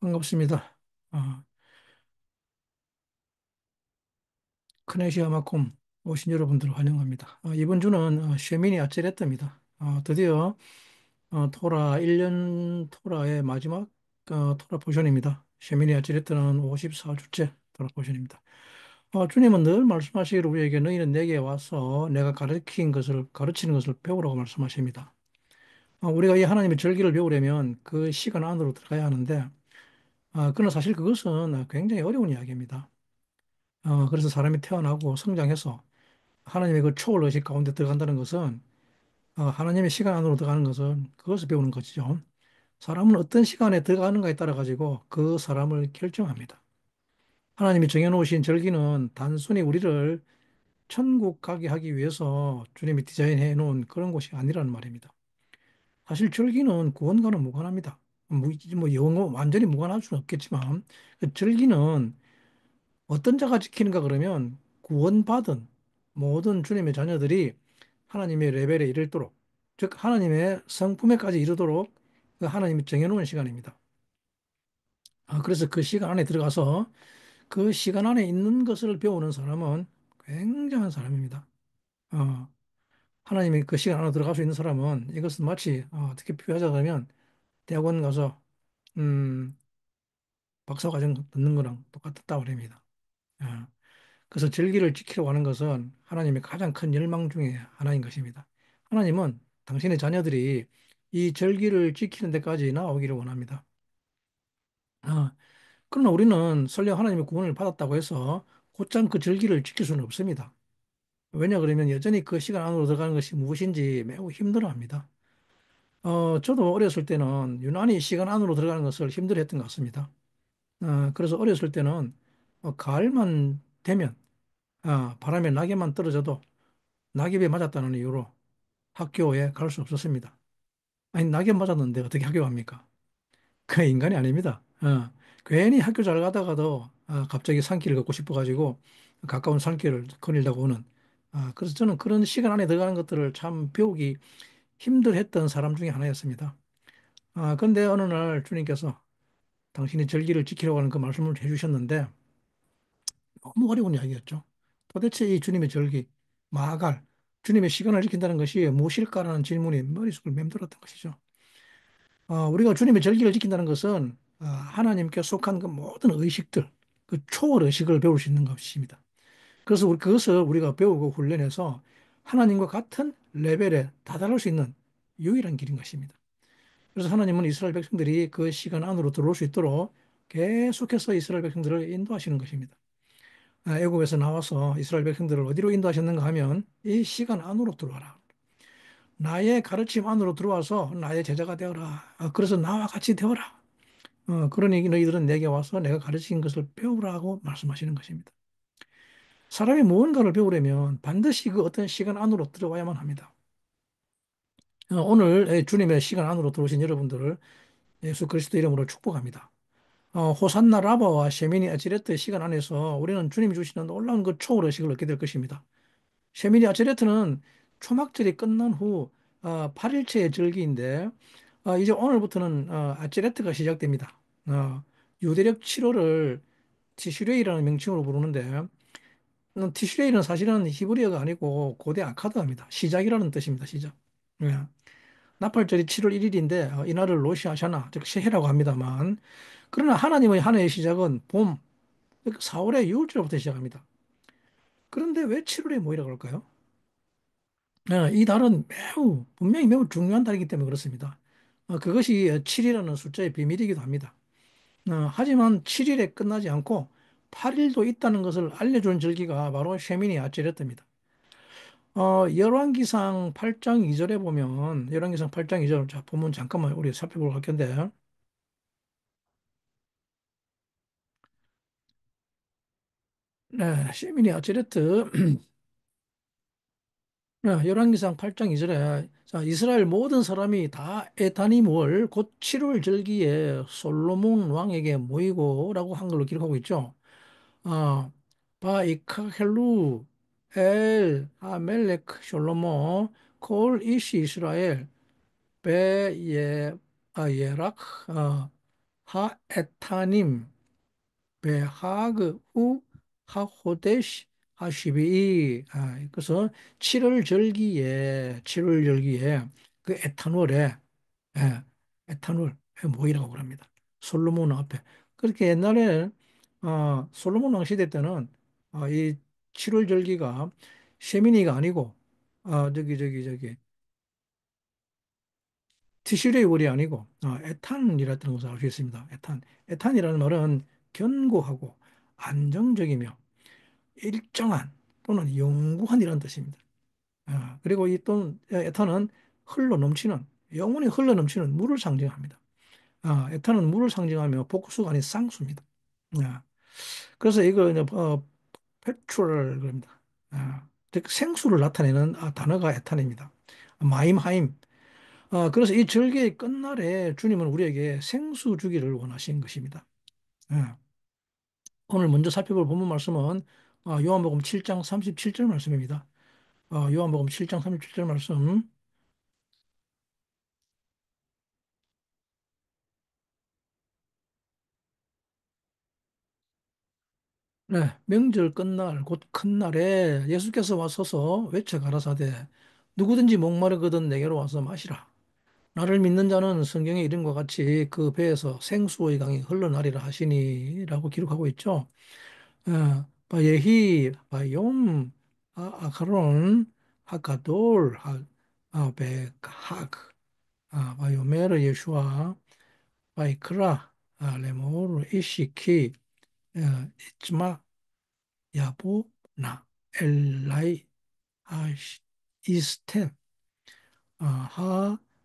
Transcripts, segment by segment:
반갑습니다. 어, 크네시아 마콤 오신 여러분들을 환영합니다. 이번 주는 쉐미니 아체레트입니다. 드디어 토라 1년 토라의 마지막 토라 포션입니다. 쉐미니 아체레트는 54주째 토라 포션입니다. 주님은 늘 말씀하시기를 우리에게 너희는 내게 와서 내가 가르치는 것을 배우라고 말씀하십니다. 우리가 이 하나님의 절기를 배우려면 그 시간 안으로 들어가야 하는데, 그러나 사실 그것은 굉장히 어려운 이야기입니다. 그래서 사람이 태어나고 성장해서 하나님의 그 초월 의식 가운데 들어간다는 것은 하나님의 시간 안으로 들어가는 것은 그것을 배우는 것이죠. 사람은 어떤 시간에 들어가는가에 따라 가지고 그 사람을 결정합니다. 하나님이 정해놓으신 절기는 단순히 우리를 천국 가게 하기 위해서 주님이 디자인해 놓은 그런 곳이 아니라는 말입니다. 사실 절기는 구원과는 무관합니다. 영어 완전히 무관할 수는 없겠지만 그 절기는 어떤 자가 지키는가 그러면 구원받은 모든 주님의 자녀들이 하나님의 레벨에 이르도록, 즉 하나님의 성품에까지 이르도록 그 하나님이 정해놓은 시간입니다. 그래서 그 시간 안에 들어가서 그 시간 안에 있는 것을 배우는 사람은 굉장한 사람입니다. 어, 하나님이 그 시간 안에 들어갈 수 있는 사람은 이것은 마치 어떻게 표현하자면 대학원 가서 음, 박사과정 듣는 거랑 똑같다고 합니다. 어, 그래서 절기를 지키려고 하는 것은 하나님의 가장 큰 열망 중에 하나인 것입니다. 하나님은 당신의 자녀들이 이 절기를 지키는 데까지 나아오기를 원합니다. 아, 그러나 우리는 설령 하나님의 구원을 받았다고 해서 곧장 그 절기를 지킬 수는 없습니다. 왜냐 그러면 여전히 그 시간 안으로 들어가는 것이 무엇인지 매우 힘들어합니다. 저도 어렸을 때는 유난히 시간 안으로 들어가는 것을 힘들어했던 것 같습니다. 그래서 어렸을 때는 가을만 되면 바람에 낙엽만 떨어져도 낙엽에 맞았다는 이유로 학교에 갈 수 없었습니다. 아니, 낙엽 맞았는데 어떻게 학교 갑니까? 그 인간이 아닙니다. 괜히 학교 잘 가다가도 갑자기 산길을 걷고 싶어가지고 가까운 산길을 거닐다가 오는. 그래서 저는 그런 시간 안에 들어가는 것들을 참 배우기 힘들했던 사람 중에 하나였습니다. 근데 어느 날 주님께서 당신이 절기를 지키려고 하는 그 말씀을 해주셨는데 너무 어려운 이야기였죠. 도대체 이 주님의 절기, 마갈, 주님의 시간을 지킨다는 것이 무엇일까라는 질문이 머릿속을 맴돌았던 것이죠. 우리가 주님의 절기를 지킨다는 것은 하나님께 속한 그 모든 의식들, 그 초월 의식을 배울 수 있는 것입니다. 그래서 그것을 우리가 배우고 훈련해서 하나님과 같은 레벨에 다다를 수 있는 유일한 길인 것입니다. 그래서 하나님은 이스라엘 백성들이 그 시간 안으로 들어올 수 있도록 계속해서 이스라엘 백성들을 인도하시는 것입니다. 애굽에서 나와서 이스라엘 백성들을 어디로 인도하셨는가 하면 이 시간 안으로 들어와라. 나의 가르침 안으로 들어와서 나의 제자가 되어라. 그래서 나와 같이 되어라. 그러니 너희들은 내게 와서 내가 가르친 것을 배우라고 말씀하시는 것입니다. 사람이 무언가를 배우려면 반드시 그 어떤 시간 안으로 들어와야만 합니다. 오늘 주님의 시간 안으로 들어오신 여러분들을 예수 그리스도 이름으로 축복합니다. 호산나 라바와 셰미니 아치레트의 시간 안에서 우리는 주님이 주시는 놀라운 그 초월 의식을 얻게 될 것입니다. 셰미니 아치레트는 초막절이 끝난 후 8일째의 절기인데 이제 오늘부터는 아치레트가 시작됩니다. 유대력 7월을 티슈레이라는 명칭으로 부르는데 티슈레이는 사실은 히브리어가 아니고 고대 아카드어입니다. 시작이라는 뜻입니다. 시작. 예. 나팔절이 7월 1일인데 이날을 로시아샤나 즉 새해라고 합니다만 그러나 하나님의 한 해의 시작은 봄, 그 4월의 6월절부터 시작합니다. 그런데 왜 7월에 모이라고 할까요? 이 달은 분명히 매우 중요한 달이기 때문에 그렇습니다. 그것이 7이라는 숫자의 비밀이기도 합니다. 하지만 7일에 끝나지 않고 8일도 있다는 것을 알려준 절기가 바로 쉐미니 아찌레트입니다. 열왕기상 8장 2절에 보면 열왕기상 8장 2절 자 본문 잠깐만 우리 살펴보도록 할 건데 네, 쉐미니 아찌레트 열왕기상 8장 2절에 자, 이스라엘 모든 사람이 다 에타니몰 곧 7월 절기에 솔로몬 왕에게 모이고라고 한글로 기록하고 있죠. 아, 바이카헬루 엘 아멜렉 솔로몬 콜 이시 이스라엘 베예 예락 하에타님, 베하그, 후, 하호데시, 하시비. 그래서 7월 절기에 그 에탄올에, 예, 에탄올, 모이라고 그럽니다. 솔로몬 앞에. 그렇게 옛날에, 솔로몬 왕 시대 때는, 이 7월 절기가 셰미니가 아니고, 저기, 티시레이 월이 아니고 에탄이라는 것을 알 수 있습니다. 에탄. 에탄이라는 말은 견고하고 안정적이며 일정한 또는 영구한이라는 뜻입니다. 그리고 이 또 에탄은 흘러 넘치는 영원히 흘러 넘치는 물을 상징합니다. 에탄은 물을 상징하며 복수가 아닌 쌍수입니다. 아, 그래서 이거 이제 페트롤 그럽니다. 즉 생수를 나타내는 단어가 에탄입니다. 마임하임. 그래서 이 절기의 끝날에 주님은 우리에게 생수 주기를 원하신 것입니다. 예. 오늘 먼저 살펴볼 본문 말씀은 요한복음 7장 37절 말씀입니다. 요한복음 7장 37절 말씀. 네, 명절 끝날 곧 큰 날에 예수께서 와서서 외쳐 가라사대 누구든지 목마르거든 내게로 와서 마시라. 나를 믿는 자는 성경의 이름과 같이 그 배에서 생수의 강이 흘러나리라 하시니라고 기록하고 있죠. 바예히, 바욤, 아카론, 하카돌, 베하크, 바요메르 예슈아, 바이크라, 레모르 이시키, 이츠마, 야보나, 엘라이, 이스템,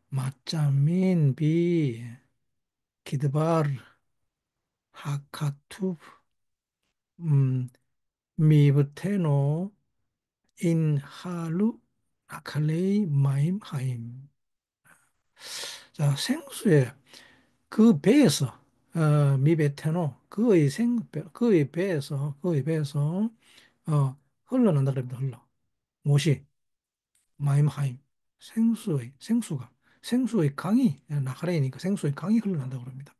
마짜민, 기드바르, 하카투브, 음, 미브테노, 인하루 아칼레이 마임 하임. 자, 생수의 그 배에서 미베테노 그의 배에서 흘러난다 그럽니다. 흘러 못이 마임 하임 생수의 강이 나카레이니까 생수의 강이 흘러난다 그럽니다.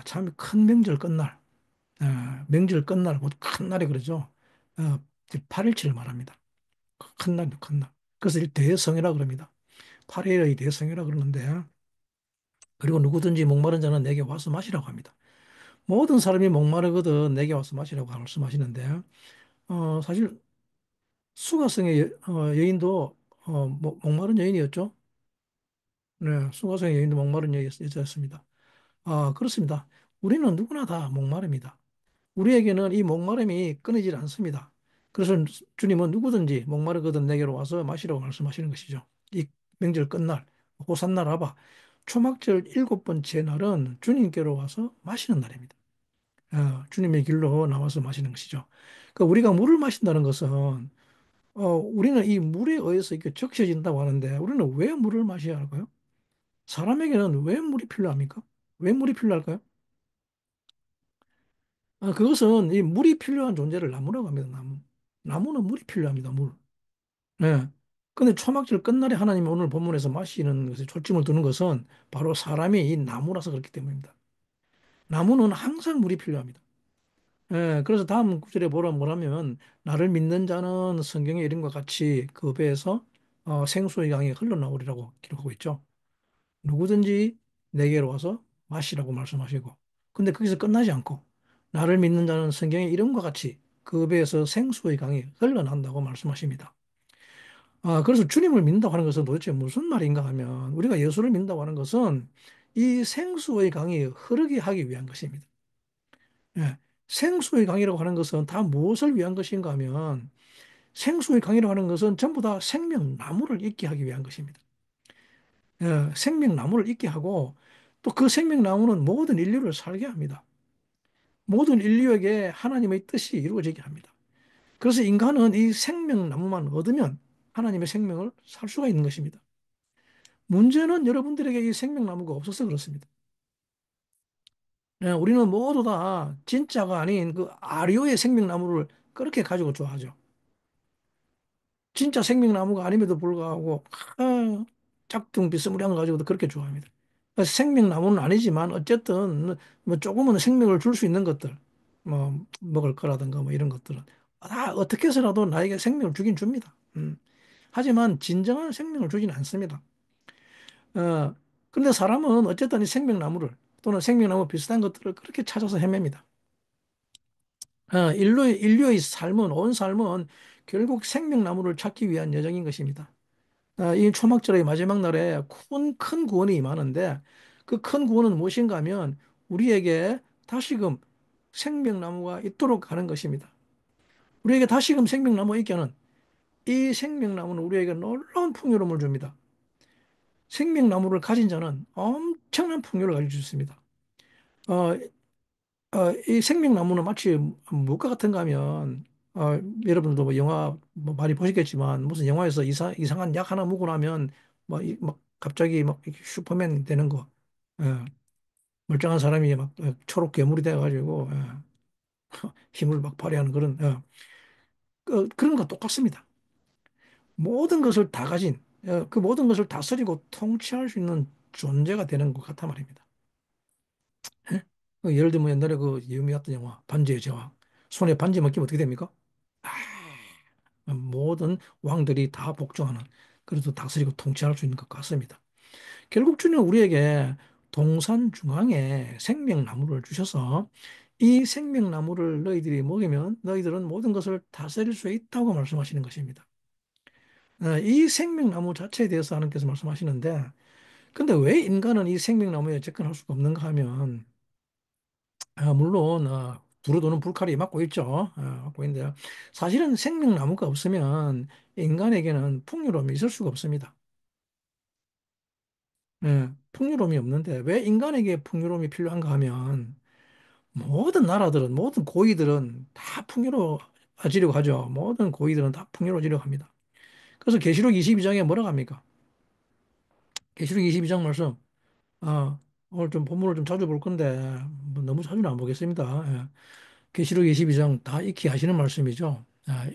참 큰 명절 끝날 명절 끝날 곧 큰 날이 그러죠. 8일치를 말합니다. 큰 날이요, 큰 날. 그래서 이 대성이라 그럽니다. 8일의 대성이라 그러는데, 그리고 누구든지 목마른 자는 내게 와서 마시라고 합니다. 모든 사람이 목마르거든 내게 와서 마시라고 말씀하시는데, 사실 수가성의 여인도 목마른 여인이었죠. 네, 수가성의 여인도 목마른 여자였습니다. 그렇습니다. 우리는 누구나 다 목마릅니다. 우리에게는 이 목마름이 끊이질 않습니다. 그래서 주님은 누구든지 목마르거든 내게로 와서 마시라고 말씀하시는 것이죠. 이 명절 끝날, 호산나 라바, 초막절 7번째 날은 주님께로 와서 마시는 날입니다. 주님의 길로 나와서 마시는 것이죠. 그러니까 우리가 물을 마신다는 것은 우리는 이 물에 의해서 이렇게 적셔진다고 하는데 우리는 왜 물을 마셔야 할까요? 사람에게는 왜 물이 필요합니까? 왜 물이 필요할까요? 그것은 이 물이 필요한 존재를 나무라고 합니다. 나무. 나무는 물이 필요합니다. 물. 예. 근데 초막절 끝날에 하나님이 오늘 본문에서 마시는 것에 초점을 두는 것은 바로 사람이 이 나무라서 그렇기 때문입니다. 나무는 항상 물이 필요합니다. 그래서 다음 구절에 뭐라면 나를 믿는 자는 성경의 이름과 같이 그 배에서 생수의 강이 흘러나오리라고 기록하고 있죠. 누구든지 내게로 와서 마시라고 말씀하시고 근데 거기서 끝나지 않고 나를 믿는 자는 성경의 이름과 같이 그 배에서 생수의 강이 흘러난다고 말씀하십니다. 그래서 주님을 믿는다고 하는 것은 도대체 무슨 말인가 하면 우리가 예수를 믿는다고 하는 것은 이 생수의 강이 흐르게 하기 위한 것입니다. 예. 생수의 강이라고 하는 것은 다 무엇을 위한 것인가 하면 생수의 강이라고 하는 것은 전부 다 생명나무를 있게 하기 위한 것입니다. 생명나무를 있게 하고 또 그 생명나무는 모든 인류를 살게 합니다. 모든 인류에게 하나님의 뜻이 이루어지게 합니다. 그래서 인간은 이 생명나무만 얻으면 하나님의 생명을 살 수가 있는 것입니다. 문제는 여러분들에게 이 생명나무가 없어서 그렇습니다. 우리는 모두 다 진짜가 아닌 그 아리오의 생명나무를 그렇게 가지고 좋아하죠. 진짜 생명나무가 아님에도 불구하고 짝퉁 비스무리한 거 가지고도 그렇게 좋아합니다. 생명나무는 아니지만 어쨌든 뭐 조금은 생명을 줄 수 있는 것들, 뭐 먹을 거라든가 뭐 이런 것들은 다 어떻게 해서라도 나에게 생명을 주긴 줍니다. 하지만 진정한 생명을 주진 않습니다. 어, 그런데 사람은 어쨌든 이 생명나무를 또는 생명나무 비슷한 것들을 그렇게 찾아서 헤맵니다. 인류의 삶은, 온 삶은 결국 생명나무를 찾기 위한 여정인 것입니다. 이 초막절의 마지막 날에 큰 구원이 임하는데 그 큰 구원은 무엇인가 하면 우리에게 다시금 생명나무가 있도록 하는 것입니다. 우리에게 다시금 생명나무가 있게 하는 이 생명나무는 우리에게 놀라운 풍요로움을 줍니다. 생명나무를 가진 자는 엄청난 풍요를 가질 수 있습니다. 어, 이 생명나무는 마치 무엇과 같은가 하면 여러분도 뭐 영화 뭐 많이 보셨겠지만 무슨 영화에서 이상한 약 하나 먹고 나면 막 갑자기 막 이렇게 슈퍼맨 되는 거 예, 멀쩡한 사람이 막 초록 괴물이 돼가지고 힘을 막 발휘하는 그런 그런 거 똑같습니다. 모든 것을 다 가진 그 모든 것을 다스리고 통치할 수 있는 존재가 되는 것 같단 말입니다. 예? 예를 들면 옛날에 그 유명했던 영화 반지의 제왕 손에 반지 맡기면 어떻게 됩니까? 모든 왕들이 다 복종하는 그래도 다스리고 통치할 수 있는 것 같습니다. 결국 주는 우리에게 동산 중앙에 생명나무를 주셔서 이 생명나무를 너희들이 먹으면 너희들은 모든 것을 다스릴 수 있다고 말씀하시는 것입니다. 이 생명나무 자체에 대해서 하나님께서 말씀하시는데 근데 왜 인간은 이 생명나무에 접근할 수가 없는가 하면 물론 두루도는 불칼이 맞고 있죠. 맞고 있는데 사실은 생명나무가 없으면 인간에게는 풍요로움이 있을 수가 없습니다. 풍요로움이 없는데 왜 인간에게 풍요로움이 필요한가 하면 모든 나라들은 모든 고위들은 다 풍요로워지려고 하죠. 모든 고위들은 다 풍요로워지려고 합니다. 그래서 계시록 22장에 뭐라고 합니까? 계시록 22장 말씀. 아, 오늘 좀 본문을 좀 자주 볼 건데 뭐 너무 자주는 안 보겠습니다. 계시록 22장 다 익히 아시는 말씀이죠.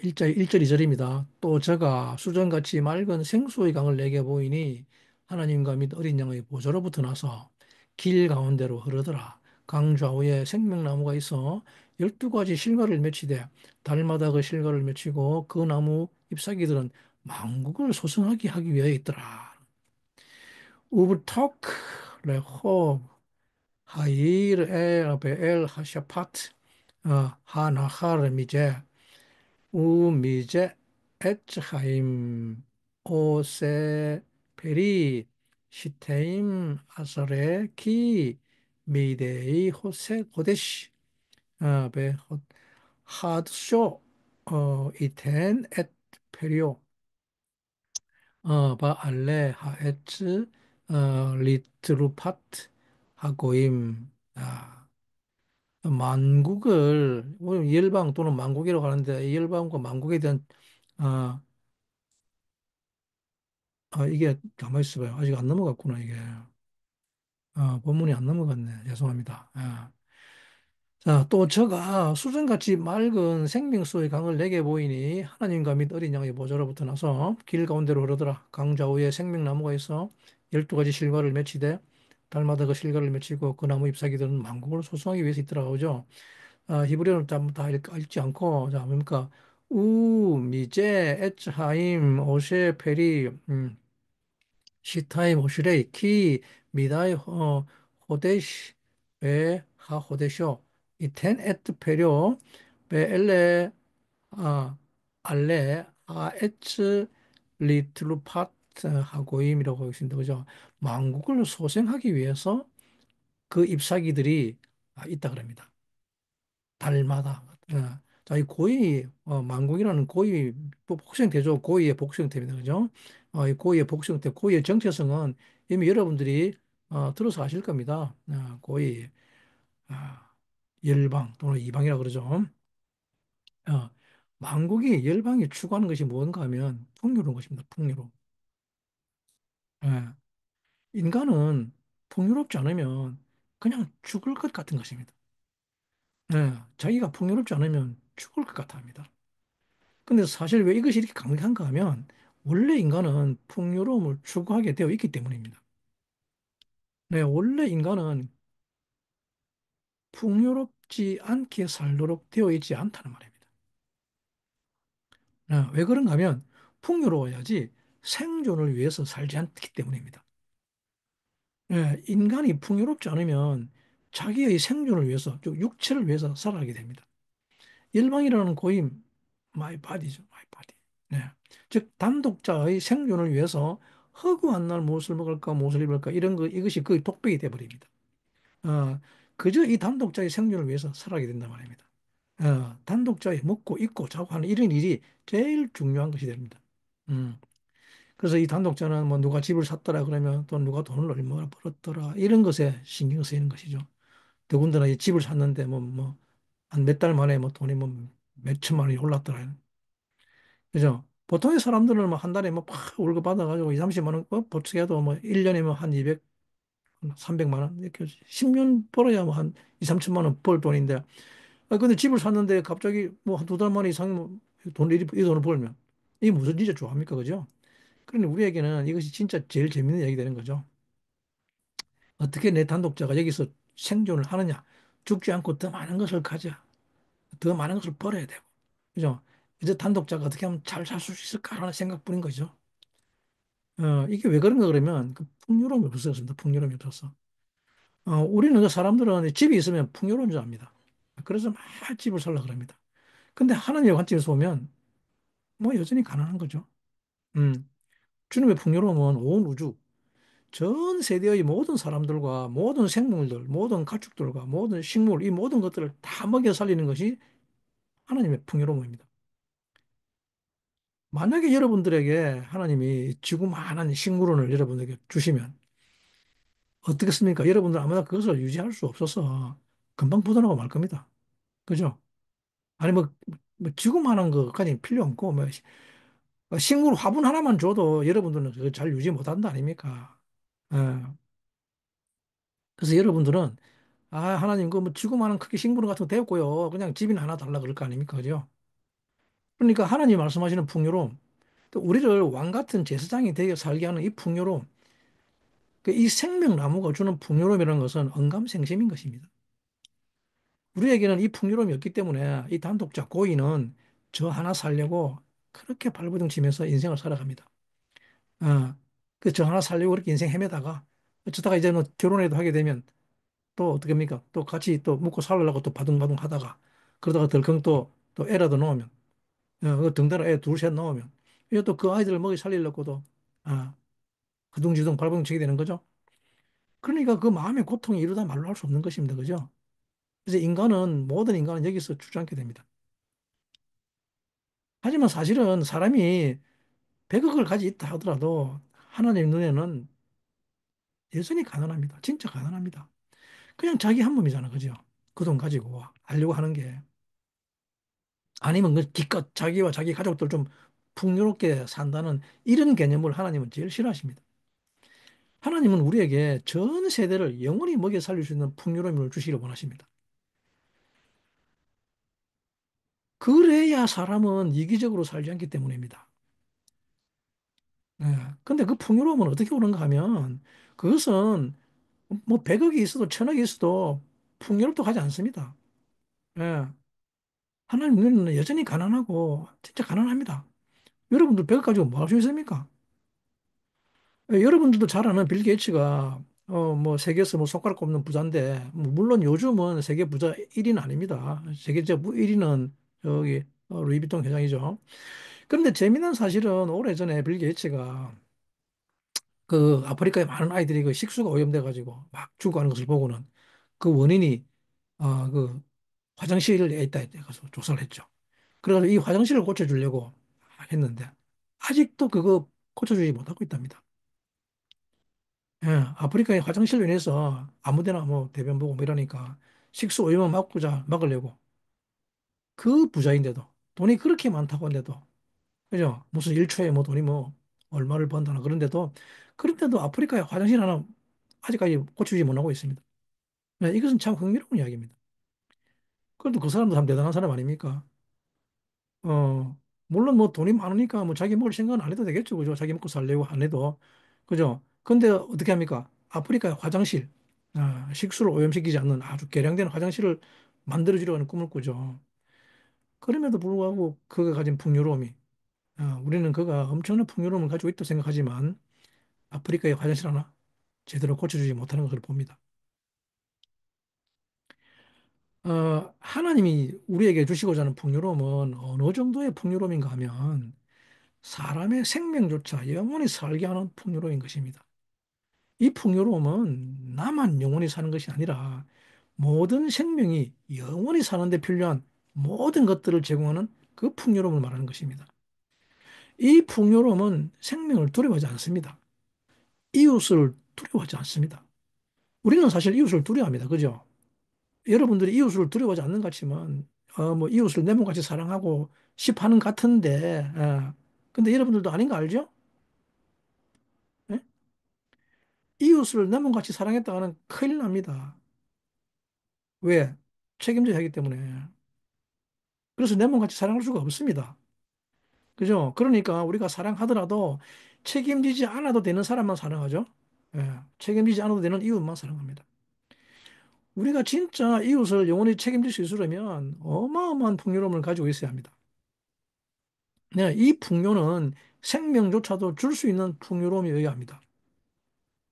1절 2절입니다. 또 저가 수정같이 맑은 생수의 강을 내게 보이니 하나님과 및 어린 양의 보좌로부터 나서 길 가운데로 흐르더라. 강 좌우에 생명나무가 있어 12가지 실과를 맺히되 달마다 그 실과를 맺히고 그 나무 잎사귀들은 만국을 소성하게 하기 위하여 있더라. 우브토크 레호 하일 엘 베엘 하샤파트 하나하르 미제 우미제 에츠하임 오세 페리 시테임 아사레 키 미데이 호세 고데시 베 하드쇼 이텐 엣 페리오 바알레 하에츠 리트루파트 하고임 만국을 열방 또는 만국이라고 하는데 이 열방과 만국에 대한 아, 이게 가만히 있어봐요. 아직 안 넘어갔구나 이게. 본문이 안 넘어갔네. 죄송합니다. 자, 또 저가 수정같이 맑은 생명수의 강을 내게 보이니 하나님과 및 어린 양의 보좌로부터 나서 길 가운데로 흐르더라. 강 좌우에 생명나무가 있어 12가지 실과를 맺히되 달마다 그 실과를 맺히고 그 나무 잎사귀들은 만국을 소성하기 위해서 있더라고 그죠? 히브리어는 다 읽지 않고 자 뭡니까? 미제 에츠하임 오셰 페리 시타임 오시레이 키 미다이 호데시 베 하호데쇼 이텐 에트 페료 베 엘레 아 알레 에츠 리틀루파트 하고임이라고 하고 있습니다. 그죠? 만국을 소생하기 위해서 그 잎사귀들이 있다 그럽니다. 달마다. 자, 이 고의, 만국이라는 고의, 복수형태죠. 고의의 복수형태입니다. 그죠? 이 고의의 복수형태, 고의의 정체성은 이미 여러분들이 들어서 아실 겁니다. 고의, 아, 열방 또는 이방이라고 그러죠. 어, 만국이 열방이 추구하는 것이 뭔가 하면 풍요로운 것입니다. 풍요로움. 예, 인간은 풍요롭지 않으면 그냥 죽을 것 같은 것입니다. 자기가 풍요롭지 않으면 죽을 것 같아 합니다. 근데 사실 왜 이것이 이렇게 강력한가 하면 원래 인간은 풍요로움을 추구하게 되어 있기 때문입니다. 네, 원래 인간은 풍요롭지 않게 살도록 되어 있지 않다는 말입니다. 왜 그런가 하면 풍요로워야지 생존을 위해서 살지 않기 때문입니다. 인간이 풍요롭지 않으면 자기의 생존을 위해서, 즉 육체를 위해서 살아가게 됩니다. 일방이라는 고임, my body죠, my body. 네. 즉 단독자의 생존을 위해서 허구한 날 무엇을 먹을까, 무엇을 입을까 이런 거 이것이 거의 독백이 돼 버립니다. 그저 이 단독자의 생존을 위해서 살아가게 된단 말입니다. 단독자의 먹고 입고 자고 하는 이런 일이 제일 중요한 것이 됩니다. 음. 그래서 이 단독자는 뭐 누가 집을 샀더라 그러면 또 누가 돈을 얼마나 벌었더라 이런 것에 신경 쓰이는 것이죠. 더군다나 이 집을 샀는데 한 몇 달 만에 뭐 돈이 뭐 몇 천만 원이 올랐더라. 그죠? 보통의 사람들은 뭐 한 달에 뭐팍 월급 받아가지고 2, 30만 원, 보충해도 뭐 1년에 뭐 한 200, 300만 원, 이렇게 10년 벌어야 뭐 한 2, 3천만 원 벌 돈인데, 근데 집을 샀는데 갑자기 뭐 한 두 달 만에 이상 뭐 이 돈을 벌면 이게 무슨 진짜 좋아합니까? 그죠? 그러니 우리에게는 이것이 진짜 제일 재밌는 얘기 되는 거죠. 어떻게 내 단독자가 여기서 생존을 하느냐? 죽지 않고 더 많은 것을 가져. 더 많은 것을 벌어야 되고. 그죠? 이제 단독자가 어떻게 하면 잘 살 수 있을까라는 생각뿐인 거죠. 이게 왜 그런가 그러면 그 풍요로움이 없었습니다. 풍요로움이 없었어. 우리는 그 사람들은 집이 있으면 풍요로운 줄 압니다. 그래서 막 집을 살라 그럽니다. 근데 하나님의 관점에서 보면 뭐 여전히 가난한 거죠. 음, 주님의 풍요로움은 온 우주, 전 세대의 모든 사람들과 모든 생물들, 모든 가축들과 모든 식물, 이 모든 것들을 다 먹여 살리는 것이 하나님의 풍요로움입니다. 만약에 여러분들에게 하나님이 지구만한 식물원을 여러분에게 주시면 어떻겠습니까? 여러분들 아무나 그것을 유지할 수 없어서 금방 부도나고 말 겁니다. 그죠? 아니 뭐 지구만한 거까지 필요 없고 뭐 식물 화분 하나만 줘도 여러분들은 그거 잘 유지 못한다 아닙니까? 예. 그래서 여러분들은 하나님 그 뭐 지구만한 크게 식물 같은 거 되었고요. 그냥 집이나 하나 달라 그럴 거 아닙니까? 그죠? 그러니까 하나님 말씀하시는 풍요로움, 또 우리를 왕 같은 제사장이 되게 살게 하는 이 풍요로움, 이 생명나무가 주는 풍요로움이라는 것은 언감생심인 것입니다. 우리에게는 이 풍요로움이 없기 때문에 이 단독자 고인은 저 하나 살려고 그렇게 발버둥 치면서 인생을 살아갑니다. 어, 저 하나 살려고 그렇게 인생 헤매다가 어쩌다가 이제 뭐 결혼해도 하게 되면 또 어떻게 합니까? 또 같이 또 먹고 살려고 또 바둥바둥 하다가 그러다가 덜컹 또 애라도 놓으면 그 등달아 애 둘, 셋 놓으면 이제 또 그 아이들을 먹이 살리려고도 아, 허둥지둥 발버둥 치게 되는 거죠. 그러니까 그 마음의 고통이 이루다 말로 할 수 없는 것입니다. 그죠? 그래서 모든 인간은 여기서 주저앉게 됩니다. 하지만 사실은 사람이 100억을 가지고 있다 하더라도 하나님 눈에는 여전히 가난합니다. 진짜 가난합니다. 그냥 자기 한 몸이잖아. 그죠? 그 돈 가지고 하려고 하는 게. 아니면 그 기껏 자기와 자기 가족들 좀 풍요롭게 산다는 이런 개념을 하나님은 제일 싫어하십니다. 하나님은 우리에게 전 세대를 영원히 먹여 살릴 수 있는 풍요로움을 주시기를 원하십니다. 그래야 사람은 이기적으로 살지 않기 때문입니다. 네. 근데 그 풍요로움은 어떻게 오는가 하면 그것은 뭐 100억이 있어도 1000억이 있어도 풍요롭도 하지 않습니다. 예. 하나님 눈에는 여전히 가난하고 진짜 가난합니다. 여러분들 100억 가지고 뭐 할 수 있습니까? 여러분들도 잘 아는 빌 게이츠가 뭐 세계에서 뭐 손가락 꼽는 부자인데 뭐 물론 요즘은 세계 부자 1위는 아닙니다. 세계 제 1위는 저기 루이비통 회장이죠. 그런데 재미난 사실은 오래전에 빌 게이츠가 그 아프리카의 많은 아이들이 그 식수가 오염돼 가지고 막 죽어가는 것을 보고는 그 원인이 그 화장실에 있다 해서 조사를 했죠. 그래서 이 화장실을 고쳐주려고 했는데 아직도 그거 고쳐주지 못하고 있답니다. 예, 아프리카의 화장실로 인해서 아무데나 뭐 대변 보고 뭐 이러니까 식수 오염을 막으려고 그 부자인데도 돈이 그렇게 많다고 한데도 그죠? 무슨 일초에 뭐 돈이 뭐 얼마를 번다나 그런데도 아프리카의 화장실 하나 아직까지 고치지 못하고 있습니다. 네, 이것은 참 흥미로운 이야기입니다. 그래도 그 사람도 참 대단한 사람 아닙니까? 물론 뭐 돈이 많으니까 뭐 자기 먹을 생각은 안 해도 되겠죠. 그죠? 자기 먹고 살려고 안 해도. 그죠? 근데 어떻게 합니까? 아프리카의 화장실, 식수를 오염시키지 않는 아주 개량된 화장실을 만들어주려고 하는 꿈을 꾸죠. 그럼에도 불구하고 그가 가진 풍요로움이, 우리는 그가 엄청난 풍요로움을 가지고 있다고 생각하지만 아프리카의 화장실 하나 제대로 고쳐주지 못하는 것을 봅니다. 하나님이 우리에게 주시고자 하는 풍요로움은 어느 정도의 풍요로움인가 하면 사람의 생명조차 영원히 살게 하는 풍요로움인 것입니다. 이 풍요로움은 나만 영원히 사는 것이 아니라 모든 생명이 영원히 사는 데 필요한 모든 것들을 제공하는 그 풍요로움을 말하는 것입니다. 이 풍요로움은 생명을 두려워하지 않습니다. 이웃을 두려워하지 않습니다. 우리는 사실 이웃을 두려워합니다. 그죠? 여러분들이 이웃을 두려워하지 않는 것 같지만, 뭐, 이웃을 내 몸같이 사랑하고 싶어하는 것 같은데, 근데 여러분들도 아닌 거 알죠? 예? 이웃을 내 몸같이 사랑했다가는 큰일 납니다. 왜? 책임져야 하기 때문에. 그래서 내 몸같이 사랑할 수가 없습니다. 그죠? 그러니까 우리가 사랑하더라도 책임지지 않아도 되는 사람만 사랑하죠. 책임지지 않아도 되는 이웃만 사랑합니다. 우리가 진짜 이웃을 영원히 책임질 수 있으려면 어마어마한 풍요로움을 가지고 있어야 합니다. 네, 이 풍요는 생명조차도 줄 수 있는 풍요로움이 어야 합니다.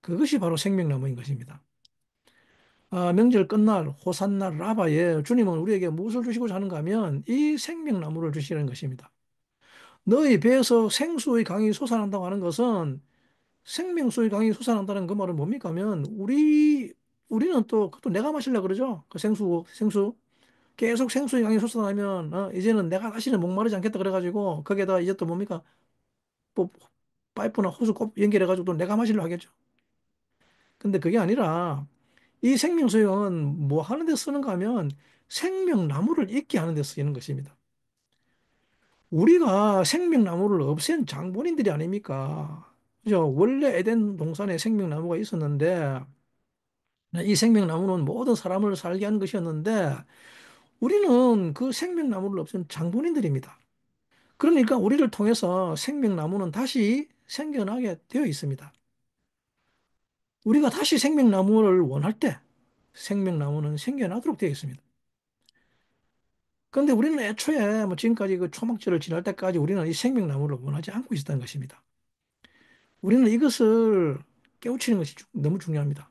그것이 바로 생명나무인 것입니다. 명절 끝날 호산나 라바에 주님은 우리에게 무엇을 주시고자 하는가 하면 이 생명나무를 주시는 것입니다. 너희 배에서 생수의 강이 솟아난다고 하는 것은 생명수의 강이 솟아난다는 그 말은 뭡니까 하면 우리는 또 그것도 내가 마실라 그러죠. 그 생수 계속 생수의 강이 솟아나면 이제는 내가 다시는 목마르지 않겠다 그래가지고 거기에다 이제 또 뭡니까 뭐 파이프나 호스 꼭 연결해가지고 또 내가 마시려 하겠죠. 근데 그게 아니라 이 생명수용은 뭐 하는 데 쓰는가 하면 생명나무를 있게 하는 데 쓰이는 것입니다. 우리가 생명나무를 없앤 장본인들이 아닙니까? 그죠? 원래 에덴 동산에 생명나무가 있었는데 이 생명나무는 모든 사람을 살게 한 것이었는데 우리는 그 생명나무를 없앤 장본인들입니다. 그러니까 우리를 통해서 생명나무는 다시 생겨나게 되어 있습니다. 우리가 다시 생명나무를 원할 때 생명나무는 생겨나도록 되어 있습니다. 그런데 우리는 애초에 뭐 지금까지 그 초막절을 지날 때까지 우리는 이 생명나무를 원하지 않고 있었던 것입니다. 우리는 이것을 깨우치는 것이 너무 중요합니다.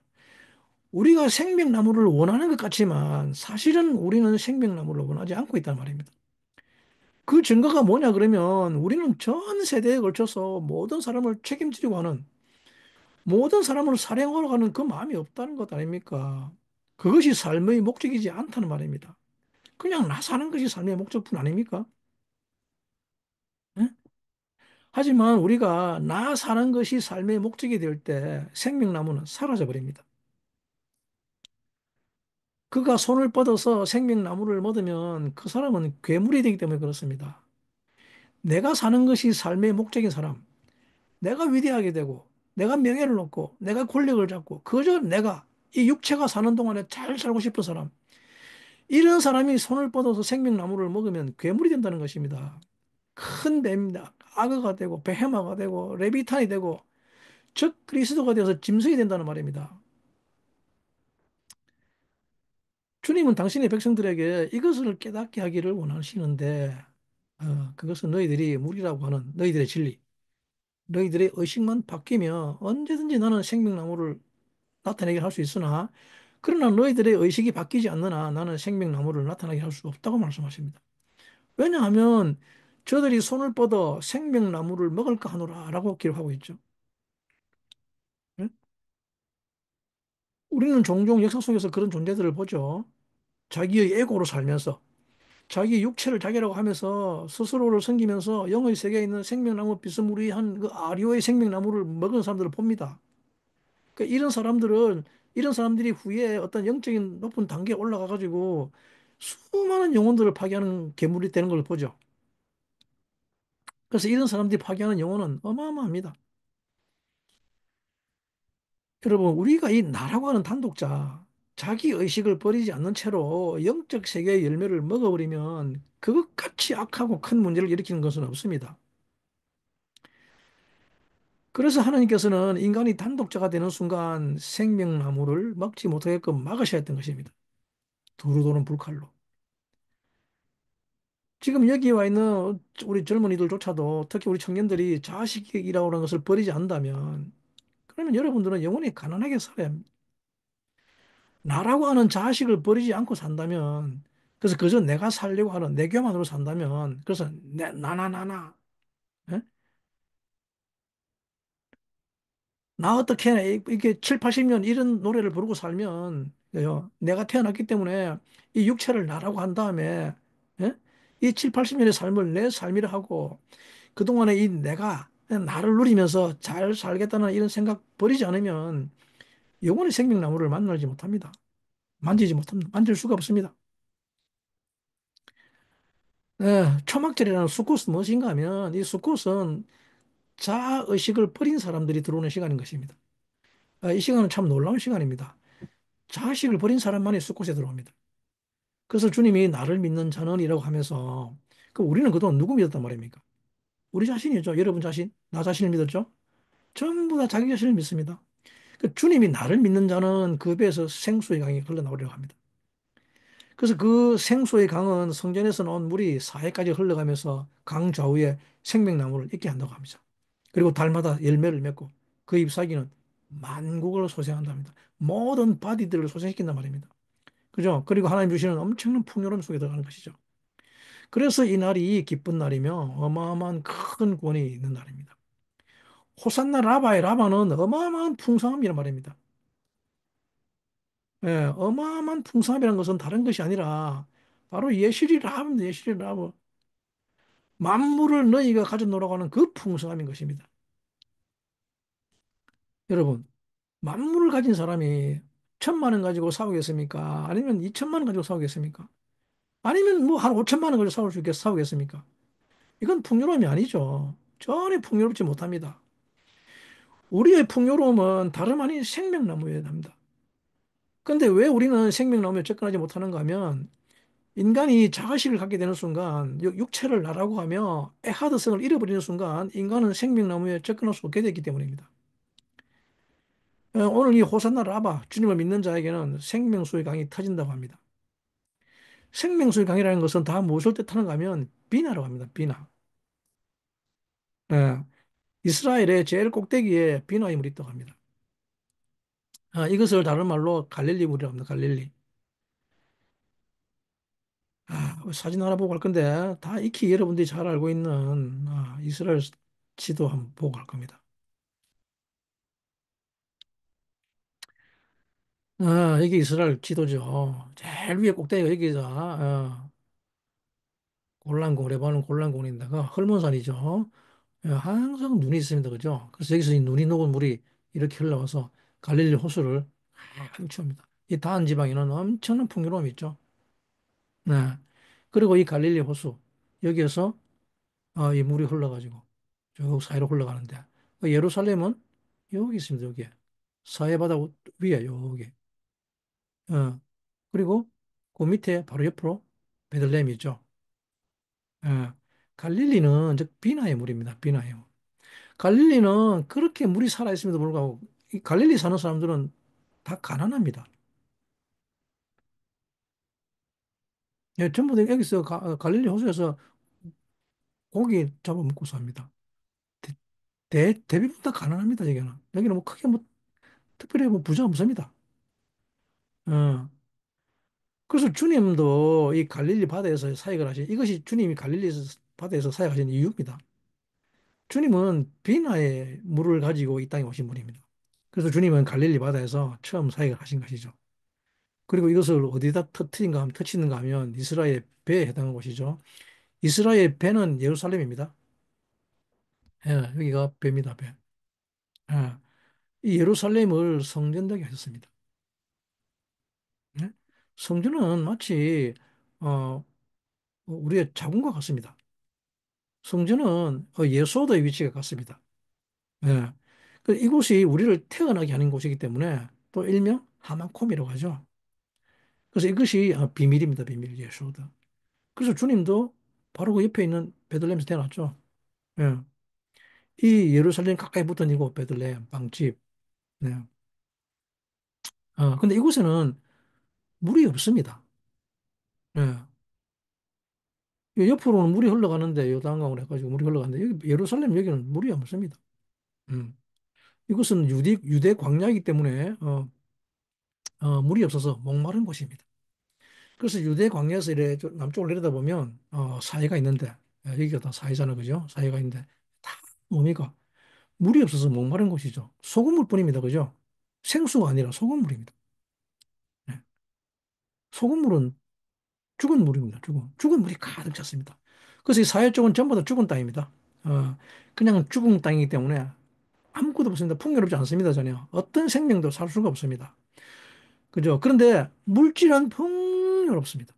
우리가 생명나무를 원하는 것 같지만 사실은 우리는 생명나무를 원하지 않고 있단 말입니다. 그 증거가 뭐냐 그러면 우리는 전 세대에 걸쳐서 모든 사람을 책임지려고 하는 모든 사람을 사랑하러 가는 그 마음이 없다는 것 아닙니까? 그것이 삶의 목적이지 않다는 말입니다. 그냥 나 사는 것이 삶의 목적뿐 아닙니까? 예? 하지만 우리가 나 사는 것이 삶의 목적이 될 때 생명나무는 사라져 버립니다. 그가 손을 뻗어서 생명나무를 먹으면 그 사람은 괴물이 되기 때문에 그렇습니다. 내가 사는 것이 삶의 목적인 사람, 내가 위대하게 되고, 내가 명예를 얻고, 내가 권력을 잡고, 그저 내가 이 육체가 사는 동안에 잘 살고 싶은 사람, 이런 사람이 손을 뻗어서 생명나무를 먹으면 괴물이 된다는 것입니다. 큰 뱀이다. 악어가 되고, 베헤마가 되고, 레비탄이 되고, 즉 그리스도가 되어서 짐승이 된다는 말입니다. 주님은 당신의 백성들에게 이것을 깨닫게 하기를 원하시는데, 그것은 너희들이 무리라고 하는 너희들의 진리, 너희들의 의식만 바뀌면 언제든지 나는 생명나무를 나타내게 할 수 있으나, 그러나 너희들의 의식이 바뀌지 않는 한 나는 생명나무를 나타나게 할 수 없다고 말씀하십니다. 왜냐하면 저들이 손을 뻗어 생명나무를 먹을까 하노라 라고 기록하고 있죠. 예? 우리는 종종 역사 속에서 그런 존재들을 보죠. 자기의 에고로 살면서 자기 육체를 자기라고 하면서 스스로를 섬기면서 영의 세계에 있는 생명나무 비스무리한 그 아리오의 생명나무를 먹은 사람들을 봅니다. 그러니까 이런 사람들이 후에 어떤 영적인 높은 단계에 올라가 가지고 수많은 영혼들을 파괴하는 괴물이 되는 걸 보죠. 그래서 이런 사람들이 파괴하는 영혼은 어마어마합니다. 여러분, 우리가 이 나라고 하는 단독자, 자기 의식을 버리지 않는 채로 영적 세계의 열매를 먹어버리면 그것같이 악하고 큰 문제를 일으키는 것은 없습니다. 그래서 하나님께서는 인간이 단독자가 되는 순간 생명나무를 먹지 못하게끔 막으셔야 했던 것입니다. 두루 도는 불칼로. 지금 여기 와 있는 우리 젊은이들조차도 특히 우리 청년들이 자식이라고 하는 것을 버리지 않는다면 그러면 여러분들은 영원히 가난하게 살아야 합니다. 나라고 하는 자식을 버리지 않고 산다면 그래서 그저 내가 살려고 하는 내 교만으로 산다면 그래서 나나 예? 나 어떻게 해? 이게 7, 80년 이런 노래를 부르고 살면 내가 태어났기 때문에 이 육체를 나라고 한 다음에 예? 이 7, 80년의 삶을 내 삶이라 하고 그동안에 이 내가 나를 누리면서 잘 살겠다는 이런 생각 버리지 않으면 영원히 생명나무를 만나지 못합니다. 만지지 못합니다. 만질 수가 없습니다. 초막절이라는 수코스 무엇인가 하면 이 수코스는 자의식을 버린 사람들이 들어오는 시간인 것입니다. 이 시간은 참 놀라운 시간입니다. 자의식을 버린 사람만이 수코스에 들어옵니다. 그래서 주님이 나를 믿는 자는이라고 하면서 그 우리는 그동안 누구 믿었단 말입니까? 우리 자신이죠. 여러분 자신, 나 자신을 믿었죠. 전부 다 자기 자신을 믿습니다. 그 주님이 나를 믿는 자는 그 배에서 생수의 강이 흘러나오려고 합니다. 그래서 그 생수의 강은 성전에서 나온 물이 사해까지 흘러가면서 강 좌우에 생명나무를 있게 한다고 합니다. 그리고 달마다 열매를 맺고 그 잎사귀는 만국을 소생한답니다. 모든 바디들을 소생시킨단 말입니다. 그죠? 그리고 하나님 주시는 엄청난 풍요로움 속에 들어가는 것이죠. 그래서 이 날이 기쁜 날이며 어마어마한 큰 구원이 있는 날입니다. 호산나 라바의 라바는 어마어마한 풍성함이란 말입니다. 예, 어마어마한 풍성함이라는 것은 다른 것이 아니라 바로 예시리 라브입니다. 예시리 라브. 만물을 너희가 가져 놓으라고 하는 그 풍성함인 것입니다. 여러분, 만물을 가진 사람이 1,000만 원 가지고 싸우겠습니까? 아니면 2,000만 원 가지고 싸우겠습니까? 아니면 뭐 한 5천만 원 가지고 싸우겠습니까? 이건 풍요로움이 아니죠. 전혀 풍요롭지 못합니다. 우리의 풍요로움은 다름 아닌 생명나무여야 합니다. 근데 왜 우리는 생명나무에 접근하지 못하는가 하면 인간이 자아식을 갖게 되는 순간 육체를 나라고 하며 에하드성을 잃어버리는 순간 인간은 생명나무에 접근할 수 없게 되기 때문입니다. 오늘 이 호산나 라바 주님을 믿는 자에게는 생명수의 강이 터진다고 합니다. 생명수의 강이라는 것은 다 무엇을 뜻하는가 하면 비나라고 합니다. 비나. 예, 이스라엘의 제일 꼭대기에 비나의 물이 있다고 합니다. 이것을 다른 말로 갈릴리 물이라고 합니다. 갈릴리. 사진 하나 보고 갈 건데 다 익히 여러분들이 잘 알고 있는 이스라엘 지도 한번 보고 갈 겁니다. 이게 이스라엘 지도죠. 제일 위에 꼭대기가 여기가 골란공, 레바논 골란공인데가 헐몬산이죠. 항상 눈이 있습니다. 그죠? 그래서 여기서 이 눈이 녹은 물이 이렇게 흘러와서 갈릴리 호수를 쫙 채웁니다. 이 다한 지방에는 엄청난 풍요로움이 있죠. 네. 그리고 이 갈릴리 호수 여기에서 이 물이 흘러가지고 쭉 사이로 흘러가는데 예루살렘은 여기 있습니다. 여기 사해 바다 위에 여기. 어, 그리고 그 밑에 바로 옆으로 베들레헴이 있죠. 예. 갈릴리는 즉 비나의 물입니다. 비나의 물. 갈릴리는 그렇게 물이 살아있음에도 불구하고 이 갈릴리 사는 사람들은 다 가난합니다. 예, 전부 다 여기서 갈릴리 호수에서 고기 잡아 먹고 삽니다. 대부분 다 가난합니다. 여기는 뭐 크게 뭐 특별히 뭐 부자 없습니다. 어. 그래서 주님도 이 갈릴리 바다에서 사역을 하신 이것이 주님이 갈릴리 바다에서 사역하신 이유입니다. 주님은 비나의 물을 가지고 이 땅에 오신 분입니다. 그래서 주님은 갈릴리 바다에서 처음 사역을 하신 것이죠. 그리고 이것을 어디다 터치는가 하면 이스라엘 배에 해당하는 곳이죠. 이스라엘 배는 예루살렘입니다. 예, 여기가 배입니다, 배. 예, 이 예루살렘을 성전되게 하셨습니다. 예? 성전은 마치 어, 우리의 자궁과 같습니다. 성전은 예수도의 위치가 같습니다. 예. 이곳이 우리를 태어나게 하는 곳이기 때문에 또 일명 하마콤이라고 하죠. 그래서 이것이 비밀입니다. 비밀 예수다. 그래서 주님도 바로 그 옆에 있는 베들레헴에서 태어났죠. 예. 이 예루살렘 가까이 붙은 이곳 베들레헴 빵집. 네. 근데 이곳에는 물이 없습니다. 예. 이 옆으로는 물이 흘러가는데 요단강으로 해가지고 물이 흘러가는데 여기 예루살렘 여기는 물이 없습니다. 음. 이곳은 유대 광야이기 때문에 물이 없어서 목마른 곳입니다. 그래서 유대 광야에서 이래 남쪽으로 내려다 보면 사해가 있는데 여기가 다 사해잖아요, 그죠? 사해가 있는데 다 뭡니까? 물이 없어서 목마른 곳이죠. 소금물뿐입니다, 그죠? 생수가 아니라 소금물입니다. 네. 소금물은 죽은 물입니다. 죽은 물이 가득 찼습니다. 그래서 이 사해 쪽은 전부 다 죽은 땅입니다. 그냥 죽은 땅이기 때문에 아무것도 없습니다. 풍요롭지 않습니다, 전혀. 어떤 생명도 살 수가 없습니다. 그죠? 그런데 물질은 풍요롭습니다.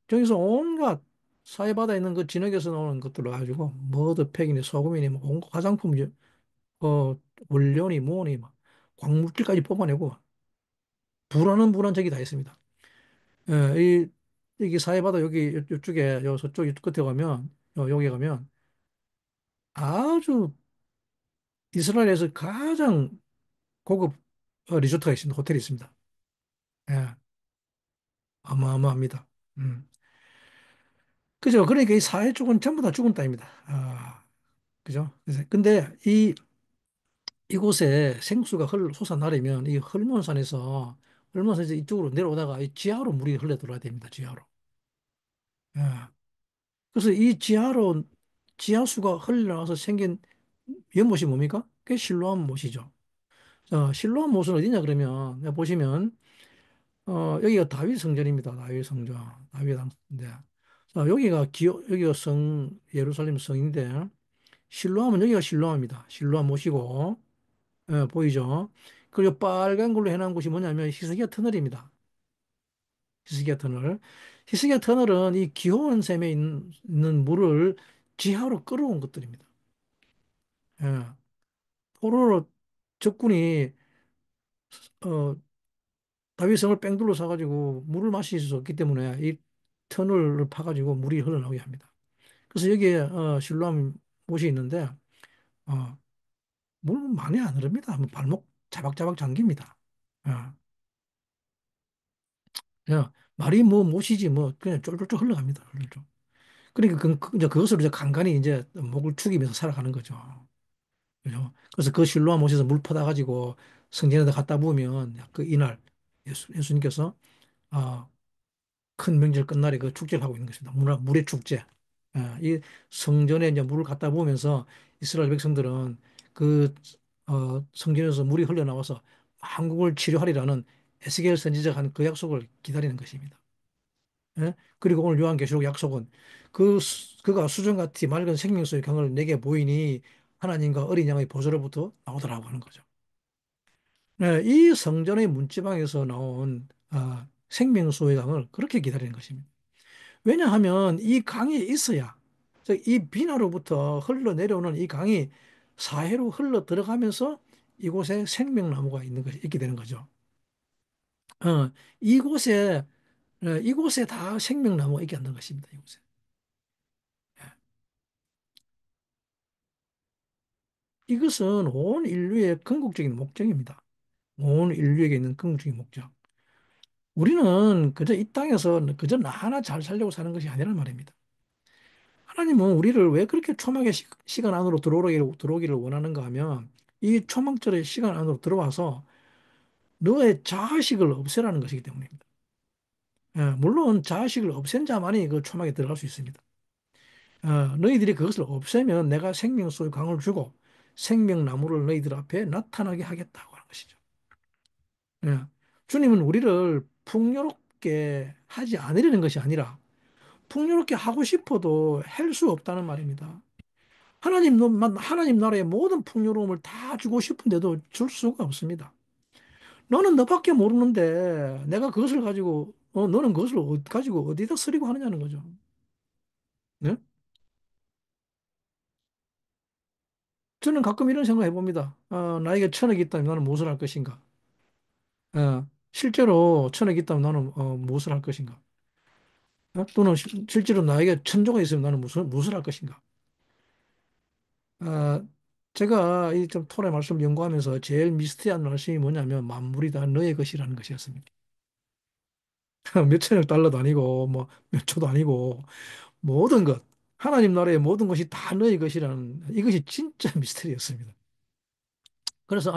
저기서 온갖 사해바다에 있는 그 진흙에서 나오는 것들로 가지고 머드팩이니 소금이니 뭐 온갖 화장품 원료니 뭐니 막 광물질까지 뽑아내고 불안은 적이 다 있습니다. 여기 사해바다 여기 이쪽에 저쪽 이쪽 끝에 가면 여기 가면 아주 이스라엘에서 가장 고급 리조트가 있습니다. 호텔이 있습니다. 예, 어마어마합니다. 음. 그죠? 그러니까 이 사해 쪽은 전부 다 죽은 땅입니다. 그죠? 근데 이곳에 생수가 솟아나려면 이 헐몬산에서 이쪽으로 내려오다가 이 지하로 물이 흘러 들어와야 됩니다. 지하로. 예. 그래서 이 지하수가 흘러나와서 생긴 연못이 뭡니까? 그게 실로암 못이죠. 자, 실로암 못은 어디냐 그러면 보시면 여기가 다윗 성전입니다. 다윗 성전. 다윗 성인데 자, 여기가 예루살렘 성인데 실로암은 여기가 실로암입니다. 실로암 못이고 보이죠? 그리고 빨간 걸로 해놓은 곳이 뭐냐면 히스기야 터널입니다. 히스기야 터널. 히스기야 터널은 이 기호원 샘에 있는 물을 지하로 끌어온 것들입니다. 예. 포로로 적군이 어, 다윗성을 뺑돌로 사가지고 물을 마실 수 없기 때문에 이 터널을 파가지고 물이 흘러나오게 합니다. 그래서 여기에 실로암 못이 있는데 어, 물 많이 안 흐릅니다. 뭐 발목 자박자박 잠깁니다. 어, 그냥 말이 뭐 못이지 뭐 그냥 쫄쫄쫄 흘러갑니다. 쫄쫄. 그러니까 이제 그것으로 이제 간간히 이제 목을 축이면서 살아가는 거죠. 그죠? 그래서 그 실로암 못에서 물 퍼다 가지고 성전에다 갖다 부으면 그 이날 예수님께서 아, 큰 명절 끝날에 그 축제를 하고 있는 것입니다. 물의 축제. 이 성전에 이제 물을 갖다 부으면서 이스라엘 백성들은 그 성전에서 물이 흘러나와서 한국을 치료하리라는 에스겔 선지자가 한 그 약속을 기다리는 것입니다. 예? 그리고 오늘 요한계시록 약속은 그가 수정같이 맑은 생명수의 강을 내게 보이니 하나님과 어린 양의 보좌로부터 나오더라고 하는 거죠. 네, 이 성전의 문지방에서 나온 생명수의 강을 그렇게 기다리는 것입니다. 왜냐하면 이 강이 있어야 이 비나로부터 흘러내려오는 이 강이 사해로 흘러 들어가면서 이곳에 생명나무가 있게 되는 거죠. 어, 이곳에 이곳에 다 생명나무가 있게 한다는 것입니다. 이곳에. 이것은 온 인류의 궁극적인 목적입니다. 온 인류에게 있는 궁극적인 목적. 우리는 그저 이 땅에서 그저 나 하나 잘 살려고 사는 것이 아니란 말입니다. 하나님은 우리를 왜 그렇게 초막의 시간 안으로 들어오기를 원하는가 하면 이 초막절의 시간 안으로 들어와서 너의 자식을 없애라는 것이기 때문입니다. 물론 자식을 없앤 자만이 그 초막에 들어갈 수 있습니다. 너희들이 그것을 없애면 내가 생명수의 강을 주고 생명나무를 너희들 앞에 나타나게 하겠다고 하는 것이죠. 예. 주님은 우리를 풍요롭게 하지 않으려는 것이 아니라 풍요롭게 하고 싶어도 할 수 없다는 말입니다. 하나님 나라의 모든 풍요로움을 다 주고 싶은데도 줄 수가 없습니다. 너는 너밖에 모르는데 내가 그것을 가지고 너는 그것을 가지고 어디다 쓰리고 하느냐는 거죠. 네? 저는 가끔 이런 생각 해봅니다. 나에게 천억이 있다면 나는 무엇을 할 것인가? 실제로 천억이 있다면 나는 무엇을 할 것인가? 또는 실제로 나에게 천조가 있으면 나는 무엇을 할 것인가? 아, 제가 이 좀 토라의 말씀을 연구하면서 제일 미스터리한 말씀이 뭐냐면 만물이 다 너의 것이라는 것이었습니다. 몇 천억 달러도 아니고 뭐 몇 초도 아니고 모든 것 하나님 나라의 모든 것이 다 너의 것이라는 이것이 진짜 미스터리였습니다. 그래서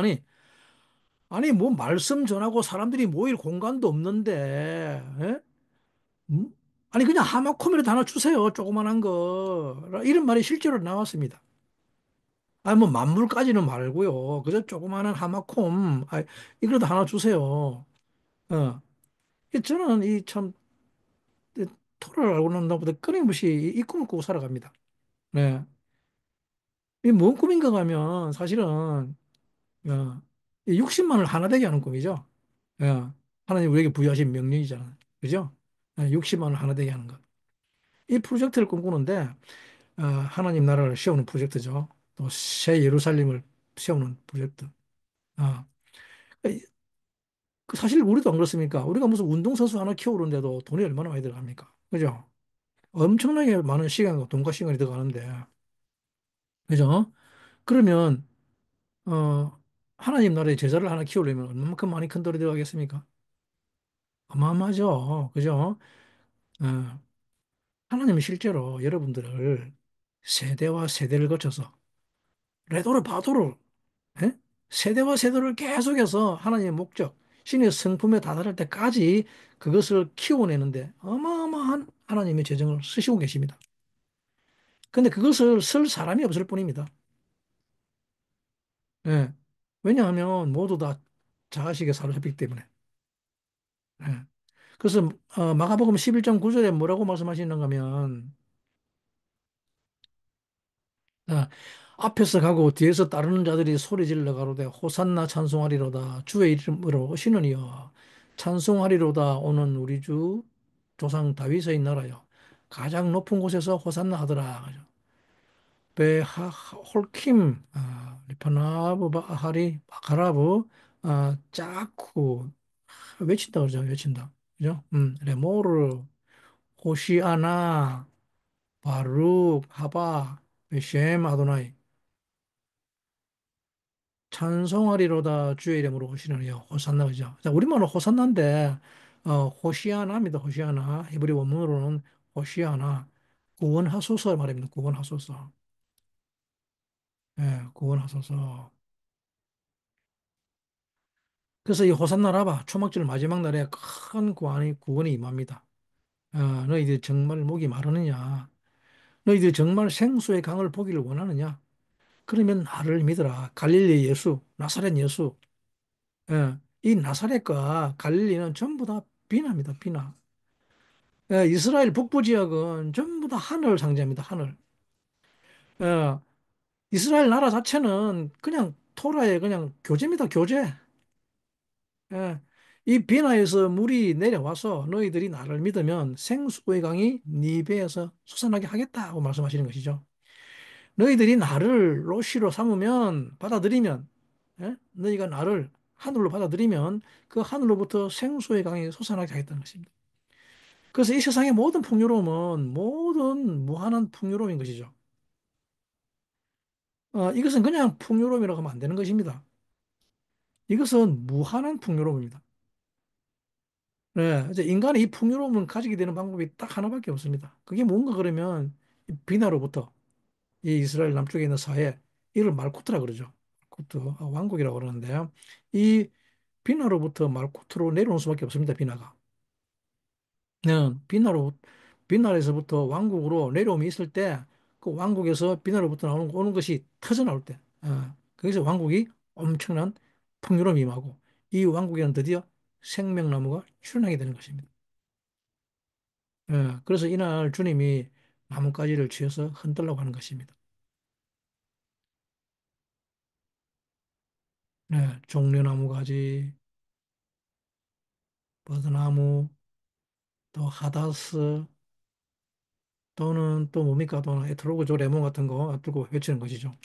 아니 뭐 말씀 전하고 사람들이 모일 공간도 없는데 예? 음? 아니 그냥 하마코미라도 하나 주세요. 조그만한 거 이런 말이 실제로 나왔습니다. 아니 뭐 만물까지는 말고요. 그저 조그마한 하마콤 이거라도 하나 주세요. 어. 저는 이 참 토라를 알고 난 다음부터 끊임없이 이 꿈을 꾸고 살아갑니다. 네. 이 뭔 꿈인가 하면 사실은 이 60만을 하나 되게 하는 꿈이죠. 예. 하나님 우리에게 부여하신 명령이잖아요. 그죠? 60만을 하나 되게 하는 것. 이 프로젝트를 꿈꾸는데 하나님 나라를 세우는 프로젝트죠. 또 새 예루살렘을 세우는 프로젝트. 아, 사실 우리도 안 그렇습니까? 우리가 무슨 운동선수 하나 키우는데도 돈이 얼마나 많이 들어갑니까? 그죠? 엄청나게 많은 시간과 돈과 시간이 들어가는데, 그죠? 그러면, 어, 하나님 나라의 제자를 하나 키우려면 얼마만큼 많이 큰 돈이 들어가겠습니까? 어마어마하죠. 그죠? 어, 하나님은 실제로 여러분들을 세대와 세대를 거쳐서, 레도를 바도를, 예? 세대와 세대를 계속해서 하나님의 목적, 신의 성품에 다다를 때까지 그것을 키워내는데 어마어마한 하나님의 재정을 쓰시고 계십니다. 근데 그것을 쓸 사람이 없을 뿐입니다. 예. 왜냐하면 모두 다 자아식에 사로잡히기 때문에. 예. 그래서 마가복음 11장 9절에 뭐라고 말씀하시는가 하면 어, 앞에서 가고 뒤에서 따르는 자들이 소리 질러 가로되 호산나 찬송하리로다 주의 이름으로 오시는 이여 찬송하리로다 오는 우리 주 조상 다윗의 나라여 가장 높은 곳에서 호산나 하더라. 베하 홀킴 리파나브 바하리 바카라브 짜쿠 외친다 그러죠. 외친다. 그죠? 레모르 호시아나 바룩 하바 베셈 아도나이 찬송하리로다 주의 이름으로 오시는 이여 호산나 그죠? 자, 우리말로 호산나인데 호시아나입니다. 호시아나 히브리 원문으로는 호시아나 구원하소서 말입니다. 구원하소서. 예, 구원하소서. 그래서 이 호산나 라바 초막절 마지막 날에 큰 구원이 임합니다. 너희들 정말 목이 마르느냐? 너희들 정말 생수의 강을 보기를 원하느냐? 그러면 나를 믿어라. 갈릴리 예수, 나사렛 예수. 이 나사렛과 갈릴리는 전부 다 비나입니다. 비나. 이스라엘 북부 지역은 전부 다 하늘을 상징합니다. 하늘. 예, 이스라엘 나라 자체는 그냥 토라의 그냥 교제입니다. 교제. 예, 이 비나에서 물이 내려와서 너희들이 나를 믿으면 생수의 강이 네 배에서 솟아나게 하겠다고 말씀하시는 것이죠. 너희들이 나를 로시로 삼으면 받아들이면 너희가 나를 하늘로 받아들이면 그 하늘로부터 생수의 강이 솟아나게 하겠다는 것입니다. 그래서 이 세상의 모든 풍요로움은 모든 무한한 풍요로움인 것이죠. 이것은 그냥 풍요로움이라고 하면 안 되는 것입니다. 이것은 무한한 풍요로움입니다. 네, 이제 인간이 이 풍요로움을 가지게 되는 방법이 딱 하나밖에 없습니다. 그게 뭔가 그러면 이 비나로부터 이 이스라엘 남쪽에 있는 사회 이를 말쿠트라 그러죠. 말쿠트 왕국이라고 그러는데요. 이 비나로부터 말쿠트로 내려오는 수밖에 없습니다. 비나가. 네, 비나에서부터 왕국으로 내려옴이 있을 때 그 왕국에서 비나로부터 오는 것이 터져 나올 때 거기서 왕국이 엄청난 풍요로움이 임하고 이 왕국에는 드디어 생명나무가 출현하게 되는 것입니다. 그래서 이날 주님이 나뭇가지를 쥐어서 흔들라고 하는 것입니다. 네, 종려나무 가지, 버드나무, 또 하다스, 또는 또 뭡니까? 또는 에트로그조 레몬 같은 거 들고 외치는 것이죠.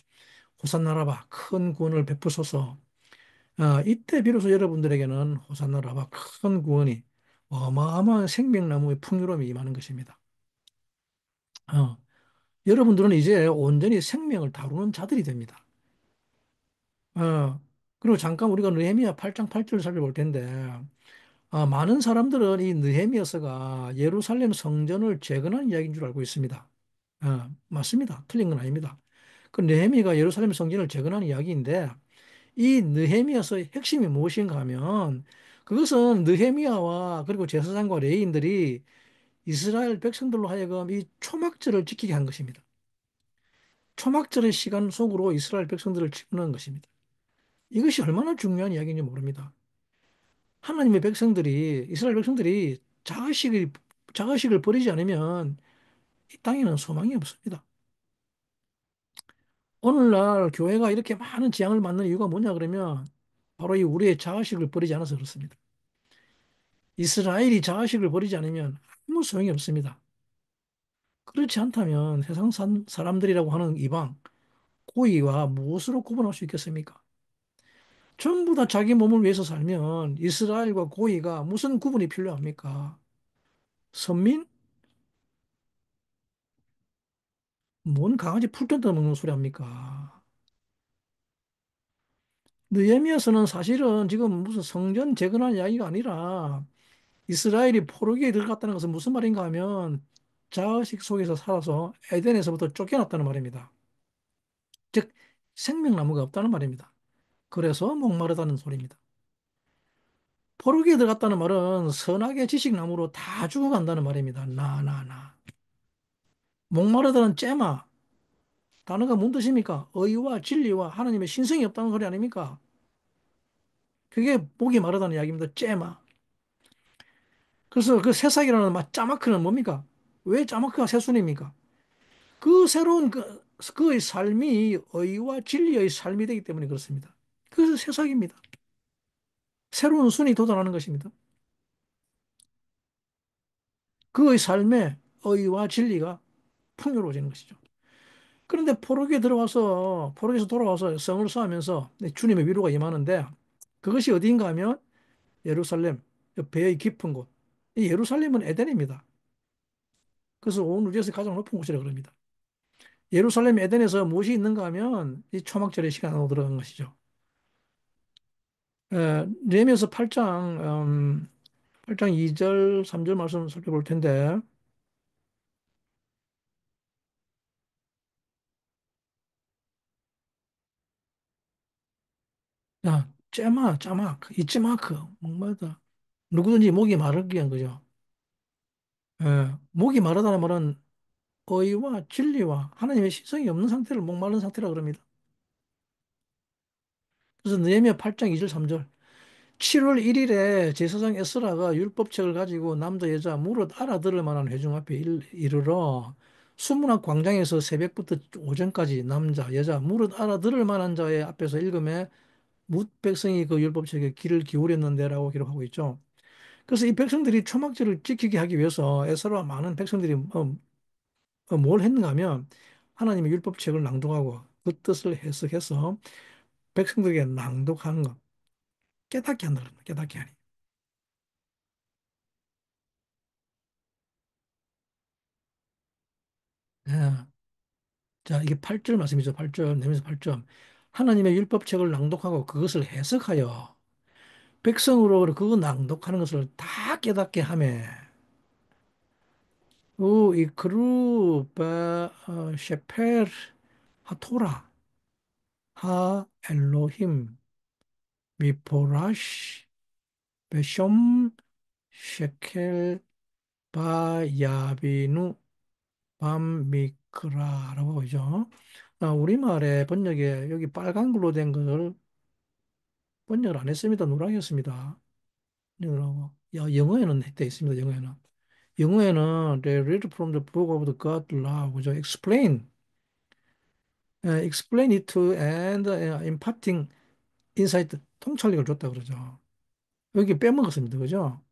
호산나라바 큰 구원을 베푸소서. 이때 비로소 여러분들에게는 호산나라바 큰 구원이 어마어마한 생명나무의 풍요로움이 임하는 것입니다. 어, 여러분들은 이제 온전히 생명을 다루는 자들이 됩니다. 어, 그리고 잠깐 우리가 느헤미야 8장 8절을 살펴볼 텐데, 많은 사람들은 이 느헤미야서가 예루살렘 성전을 재건한 이야기인 줄 알고 있습니다. 맞습니다. 틀린 건 아닙니다. 그 느헤미야가 예루살렘 성전을 재건한 이야기인데, 이 느헤미야서의 핵심이 무엇인가 하면, 그것은 느헤미야와 그리고 제사장과 레위인들이 이스라엘 백성들로 하여금 이 초막절을 지키게 한 것입니다. 초막절의 시간 속으로 이스라엘 백성들을 집어넣은 것입니다. 이것이 얼마나 중요한 이야기인지 모릅니다. 하나님의 백성들이, 이스라엘 백성들이 자의식을 버리지 않으면 이 땅에는 소망이 없습니다. 오늘날 교회가 이렇게 많은 재앙을 맞는 이유가 뭐냐 그러면 바로 이 우리의 자의식을 버리지 않아서 그렇습니다. 이스라엘이 자의식을 버리지 않으면 아무 소용이 없습니다. 그렇지 않다면 세상 사람들이라고 하는 이방, 고의와 무엇으로 구분할 수 있겠습니까? 전부 다 자기 몸을 위해서 살면 이스라엘과 고의가 무슨 구분이 필요합니까? 선민? 뭔 강아지 풀 뜯어 먹는 소리 합니까? 느헤미야서는 사실은 지금 무슨 성전 재건한 이야기가 아니라 이스라엘이 포로기에 들어갔다는 것은 무슨 말인가 하면 자의식 속에서 살아서 에덴에서부터 쫓겨났다는 말입니다. 즉 생명나무가 없다는 말입니다. 그래서 목마르다는 소리입니다. 포로기에 들어갔다는 말은 선악의 지식나무로 다 죽어간다는 말입니다. 나. 목마르다는 째마 단어가 뭔 뜻입니까? 의와 진리와 하나님의 신성이 없다는 소리 아닙니까? 그게 목이 마르다는 이야기입니다. 째마. 그래서 그 새싹이라는 짜마크는 뭡니까? 왜 짜마크가 새순입니까? 그 새로운 그의 삶이 의와 진리의 삶이 되기 때문에 그렇습니다. 그래서 새싹입니다. 새로운 순이 돋아나는 것입니다. 그의 삶에 의와 진리가 풍요로워지는 것이죠. 그런데 포로기에서 돌아와서 성을 쌓으면서 주님의 위로가 임하는데 그것이 어디인가 하면 예루살렘, 배의 깊은 곳. 이 예루살렘은 에덴입니다. 그래서 온 우주에서 가장 높은 곳이라고 그럽니다. 예루살렘 에덴에서 무엇이 있는가 하면 이 초막절의 시간으로 들어간 것이죠. 레미서 8장, 8장 2절, 3절 말씀 살펴볼 텐데, 자, 짜마크, 이츠마크, 목마르다. 누구든지 목이 마르기 위한 거죠. 목이 마르다는 말은 의와 진리와 하나님의 신성이 없는 상태를 목마른 상태라 그럽니다. 그래서 느헤미야 8장 2절, 3절. 7월 1일에 제사장 에스라가 율법책을 가지고 남자 여자 무릇 알아들을 만한 회중 앞에 이르러 수문학 광장에서 새벽부터 오전까지 남자 여자 무릇 알아들을 만한 자의 앞에서 읽음에 뭇 백성이 그 율법책에 귀를 기울였는데라고 기록하고 있죠. 그래서 이 백성들이 초막절을 지키게 하기 위해서 에스라와 많은 백성들이 뭘 했는가 하면 하나님의 율법책을 낭독하고 그 뜻을 해석해서 백성들에게 낭독하는 것, 깨닫게 한다는 거, 깨닫게 하니. 예. 자, 이게 8절 말씀이죠. 8절, 내면서 8절. 하나님의 율법책을 낭독하고 그것을 해석하여 백성으로 그거 낭독하는 것을 다 깨닫게 하며 이 그룹 셰펠 하토라 하 엘로힘 미포라시 베숑 셰켈 바야비누 밤미크라라고 보죠. 우리말에 번역에 여기 빨간 글로 된 것을 번역을 안 했습니다. 노랑이었습니다. 번역을 야, 영어에는 되어 있습니다. 영어에는. 영어에는 They read from the book of the God law. 그죠? Explain it to and imparting insight. 통찰력을 줬다 그러죠. 여기 빼먹었습니다. 그죠?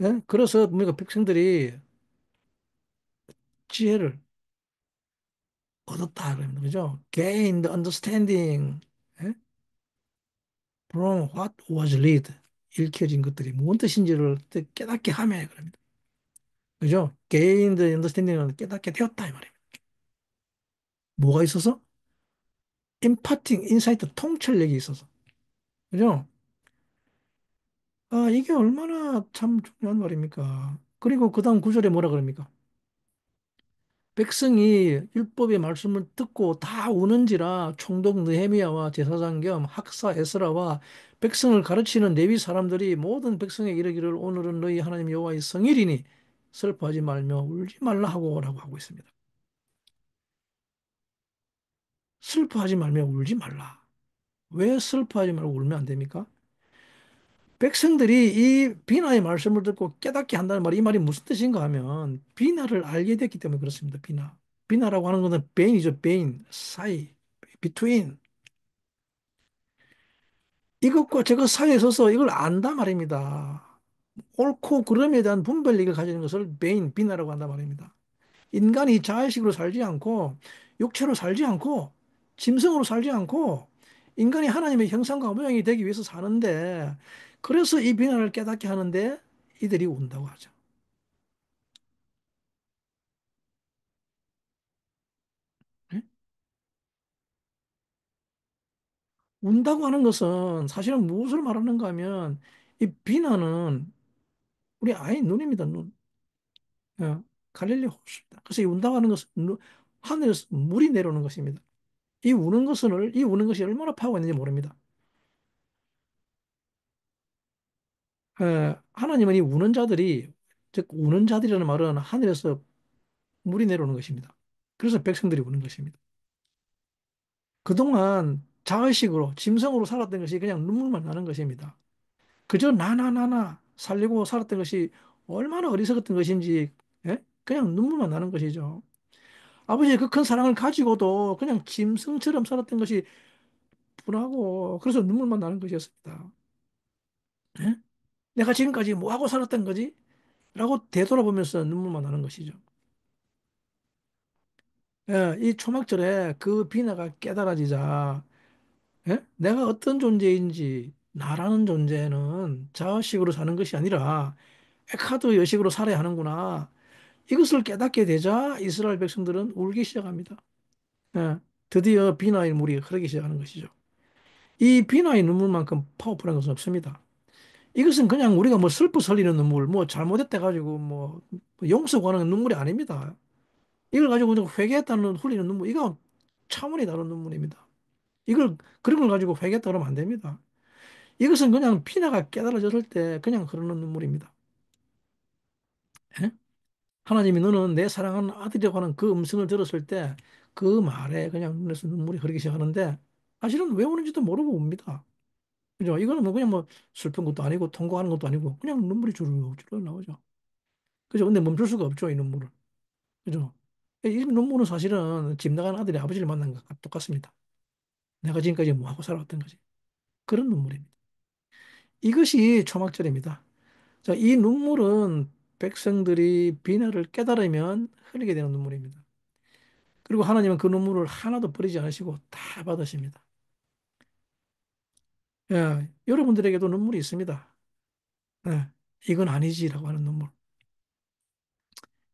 예? 그래서 우리가 백성들이 지혜를 얻었다 그럽니다. 그죠? Gained understanding 예? from what was read. 읽혀진 것들이 무슨 뜻인지를 깨닫게 하며 그럽니다. 그죠? gain the understanding은 깨닫게 되었다 이 말입니다. 뭐가 있어서? imparting insight 통찰력이 있어서. 그죠? 아, 이게 얼마나 참 중요한 말입니까? 그리고 그 다음 구절에 뭐라 그럽니까? 백성이 율법의 말씀을 듣고 다 우는지라 총독 느헤미야와 제사장 겸 학사 에스라와 백성을 가르치는 레위 사람들이 모든 백성에게 이르기를 오늘은 너희 하나님 여호와의 성일이니 슬퍼하지 말며 울지 말라 하고라고 하고 있습니다. 슬퍼하지 말며 울지 말라. 왜 슬퍼하지 말고 울면 안 됩니까? 백성들이 이 비나의 말씀을 듣고 깨닫게 한다는 말이 이 말이 무슨 뜻인가 하면 비나를 알게 됐기 때문에 그렇습니다. 비나. 비나라고 하는 것은 베인이죠. 베인, 사이, 비트윈. 이것과 저것 사이에 서서 이걸 안다 말입니다. 옳고 그름에 대한 분별력을 가지는 것을 베인, 비나라고 한다 말입니다. 인간이 자의식으로 살지 않고 육체로 살지 않고 짐승으로 살지 않고 인간이 하나님의 형상과 모양이 되기 위해서 사는데 그래서 이 비난을 깨닫게 하는데 이들이 운다고 하죠. 예? 운다고 하는 것은 사실은 무엇을 말하는가 하면 이 비난은 우리 아이 눈입니다. 눈. 예, 갈릴리 호수입니다. 그래서 이 운다고 하는 것은 하늘에서 물이 내려오는 것입니다. 이 우는 것이 얼마나 파워가 있는지 모릅니다. 하나님은 이 우는 자들이, 즉, 우는 자들이라는 말은 하늘에서 물이 내려오는 것입니다. 그래서 백성들이 우는 것입니다. 그동안 자의식으로, 짐승으로 살았던 것이 그냥 눈물만 나는 것입니다. 그저 나나나나 살려고 살았던 것이 얼마나 어리석었던 것인지, 예? 그냥 눈물만 나는 것이죠. 아버지의 그 큰 사랑을 가지고도 그냥 짐승처럼 살았던 것이 분하고, 그래서 눈물만 나는 것이었습니다. 예? 내가 지금까지 뭐 하고 살았던 거지? 라고 되돌아보면서 눈물만 나는 것이죠. 예, 이 초막절에 그 비나가 깨달아지자, 예? 내가 어떤 존재인지, 나라는 존재는 자식으로 사는 것이 아니라 에카드 여식으로 살아야 하는구나. 이것을 깨닫게 되자 이스라엘 백성들은 울기 시작합니다. 예, 드디어 비나의 물이 흐르기 시작하는 것이죠. 이 비나의 눈물만큼 파워풀한 것은 없습니다. 이것은 그냥 우리가 뭐 슬퍼서 흘리는 눈물, 뭐 잘못했다 가지고 뭐 용서 구하는 눈물이 아닙니다. 이걸 가지고 그냥 회개했다는 흘리는 눈물, 이거 차원이 다른 눈물입니다. 이걸 그런 걸 가지고 회개했다 그러면 안 됩니다. 이것은 그냥 피나가 깨달아졌을 때 그냥 흐르는 눈물입니다. 예? 하나님이 너는 내 사랑하는 아들이라고 하는 그 음성을 들었을 때 그 말에 그냥 눈에서 눈물이 흐르기 시작하는데 사실은 왜 우는지도 모르고 웁니다. 그죠? 이거는 뭐 그냥 뭐 슬픈 것도 아니고 통곡하는 것도 아니고 그냥 눈물이 주르륵 나오죠. 그죠? 근데 멈출 수가 없죠, 이 눈물을. 그죠? 이 눈물은 사실은 집 나간 아들이 아버지를 만난 것과 똑같습니다. 내가 지금까지 뭐 하고 살아왔던 거지. 그런 눈물입니다. 이것이 초막절입니다. 자, 이 눈물은 백성들이 비나를 깨달으면 흘리게 되는 눈물입니다. 그리고 하나님은 그 눈물을 하나도 버리지 않으시고 다 받으십니다. 예, 여러분들에게도 눈물이 있습니다. 예, 이건 아니지라고 하는 눈물.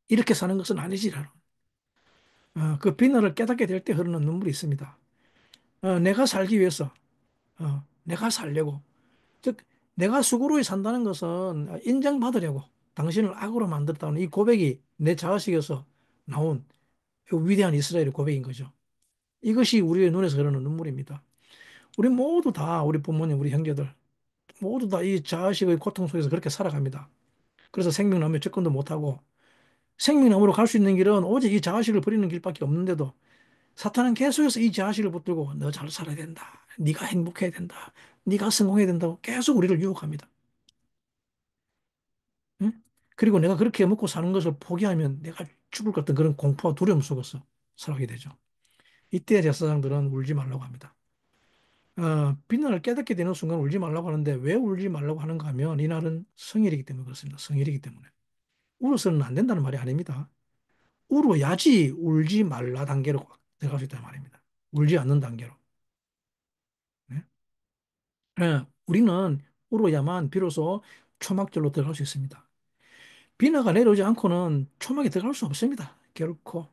이렇게 사는 것은 아니지라는. 그 비나를 깨닫게 될 때 흐르는 눈물이 있습니다. 내가 살기 위해서, 내가 살려고. 즉, 내가 수고로이 산다는 것은 인정받으려고 당신을 악으로 만들었다는 이 고백이 내 자의식에서 나온 그 위대한 이스라엘의 고백인 거죠. 이것이 우리의 눈에서 흐르는 눈물입니다. 우리 모두 다, 우리 부모님, 우리 형제들, 모두 다 이 자의식의 고통 속에서 그렇게 살아갑니다. 그래서 생명나무에 접근도 못하고, 생명나무로 갈 수 있는 길은 오직 이 자의식을 버리는 길밖에 없는데도, 사탄은 계속해서 이 자의식을 붙들고, 너 잘 살아야 된다. 네가 행복해야 된다. 네가 성공해야 된다고 계속 우리를 유혹합니다. 응? 그리고 내가 그렇게 먹고 사는 것을 포기하면 내가 죽을 것 같은 그런 공포와 두려움 속에서 살아가게 되죠. 이때 제사장들은 울지 말라고 합니다. 비난을 깨닫게 되는 순간 울지 말라고 하는데 왜 울지 말라고 하는가 하면 이날은 성일이기 때문에 그렇습니다. 성일이기 때문에. 울어서는 안 된다는 말이 아닙니다. 울어야지 울지 말라 단계로 들어갈 수 있다는 말입니다. 울지 않는 단계로. 네? 우리는 울어야만 비로소 초막절로 들어갈 수 있습니다. 비나가 내려오지 않고는 초막에 들어갈 수 없습니다. 결코.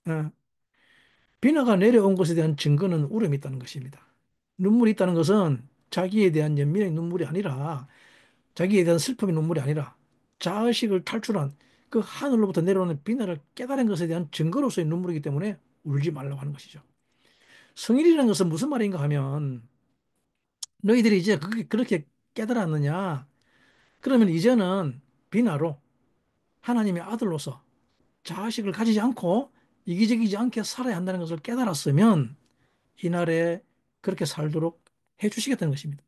어, 비나가 내려온 것에 대한 증거는 울음이 있다는 것입니다. 눈물이 있다는 것은 자기에 대한 연민의 눈물이 아니라 자기에 대한 슬픔의 눈물이 아니라 자의식을 탈출한 그 하늘로부터 내려오는 비나를 깨달은 것에 대한 증거로서의 눈물이기 때문에 울지 말라고 하는 것이죠. 성일이라는 것은 무슨 말인가 하면 너희들이 이제 그렇게 깨달았느냐? 그러면 이제는 비나로 하나님의 아들로서 자식을 가지지 않고 이기적이지 않게 살아야 한다는 것을 깨달았으면 이날에 그렇게 살도록 해주시겠다는 것입니다.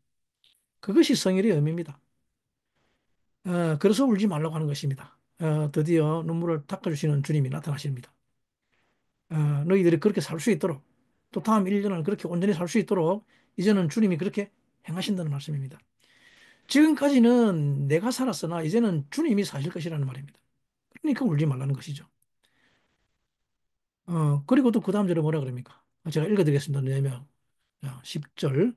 그것이 성일의 의미입니다. 그래서 울지 말라고 하는 것입니다. 드디어 눈물을 닦아주시는 주님이 나타나십니다. 너희들이 그렇게 살 수 있도록 또 다음 1년을 그렇게 온전히 살 수 있도록 이제는 주님이 그렇게 행하신다는 말씀입니다. 지금까지는 내가 살았으나 이제는 주님이 사실 것이라는 말입니다. 그러니까 울지 말라는 것이죠. 그리고 또 그 다음 절에 뭐라 그럽니까? 제가 읽어드리겠습니다. 느헤미야 10절.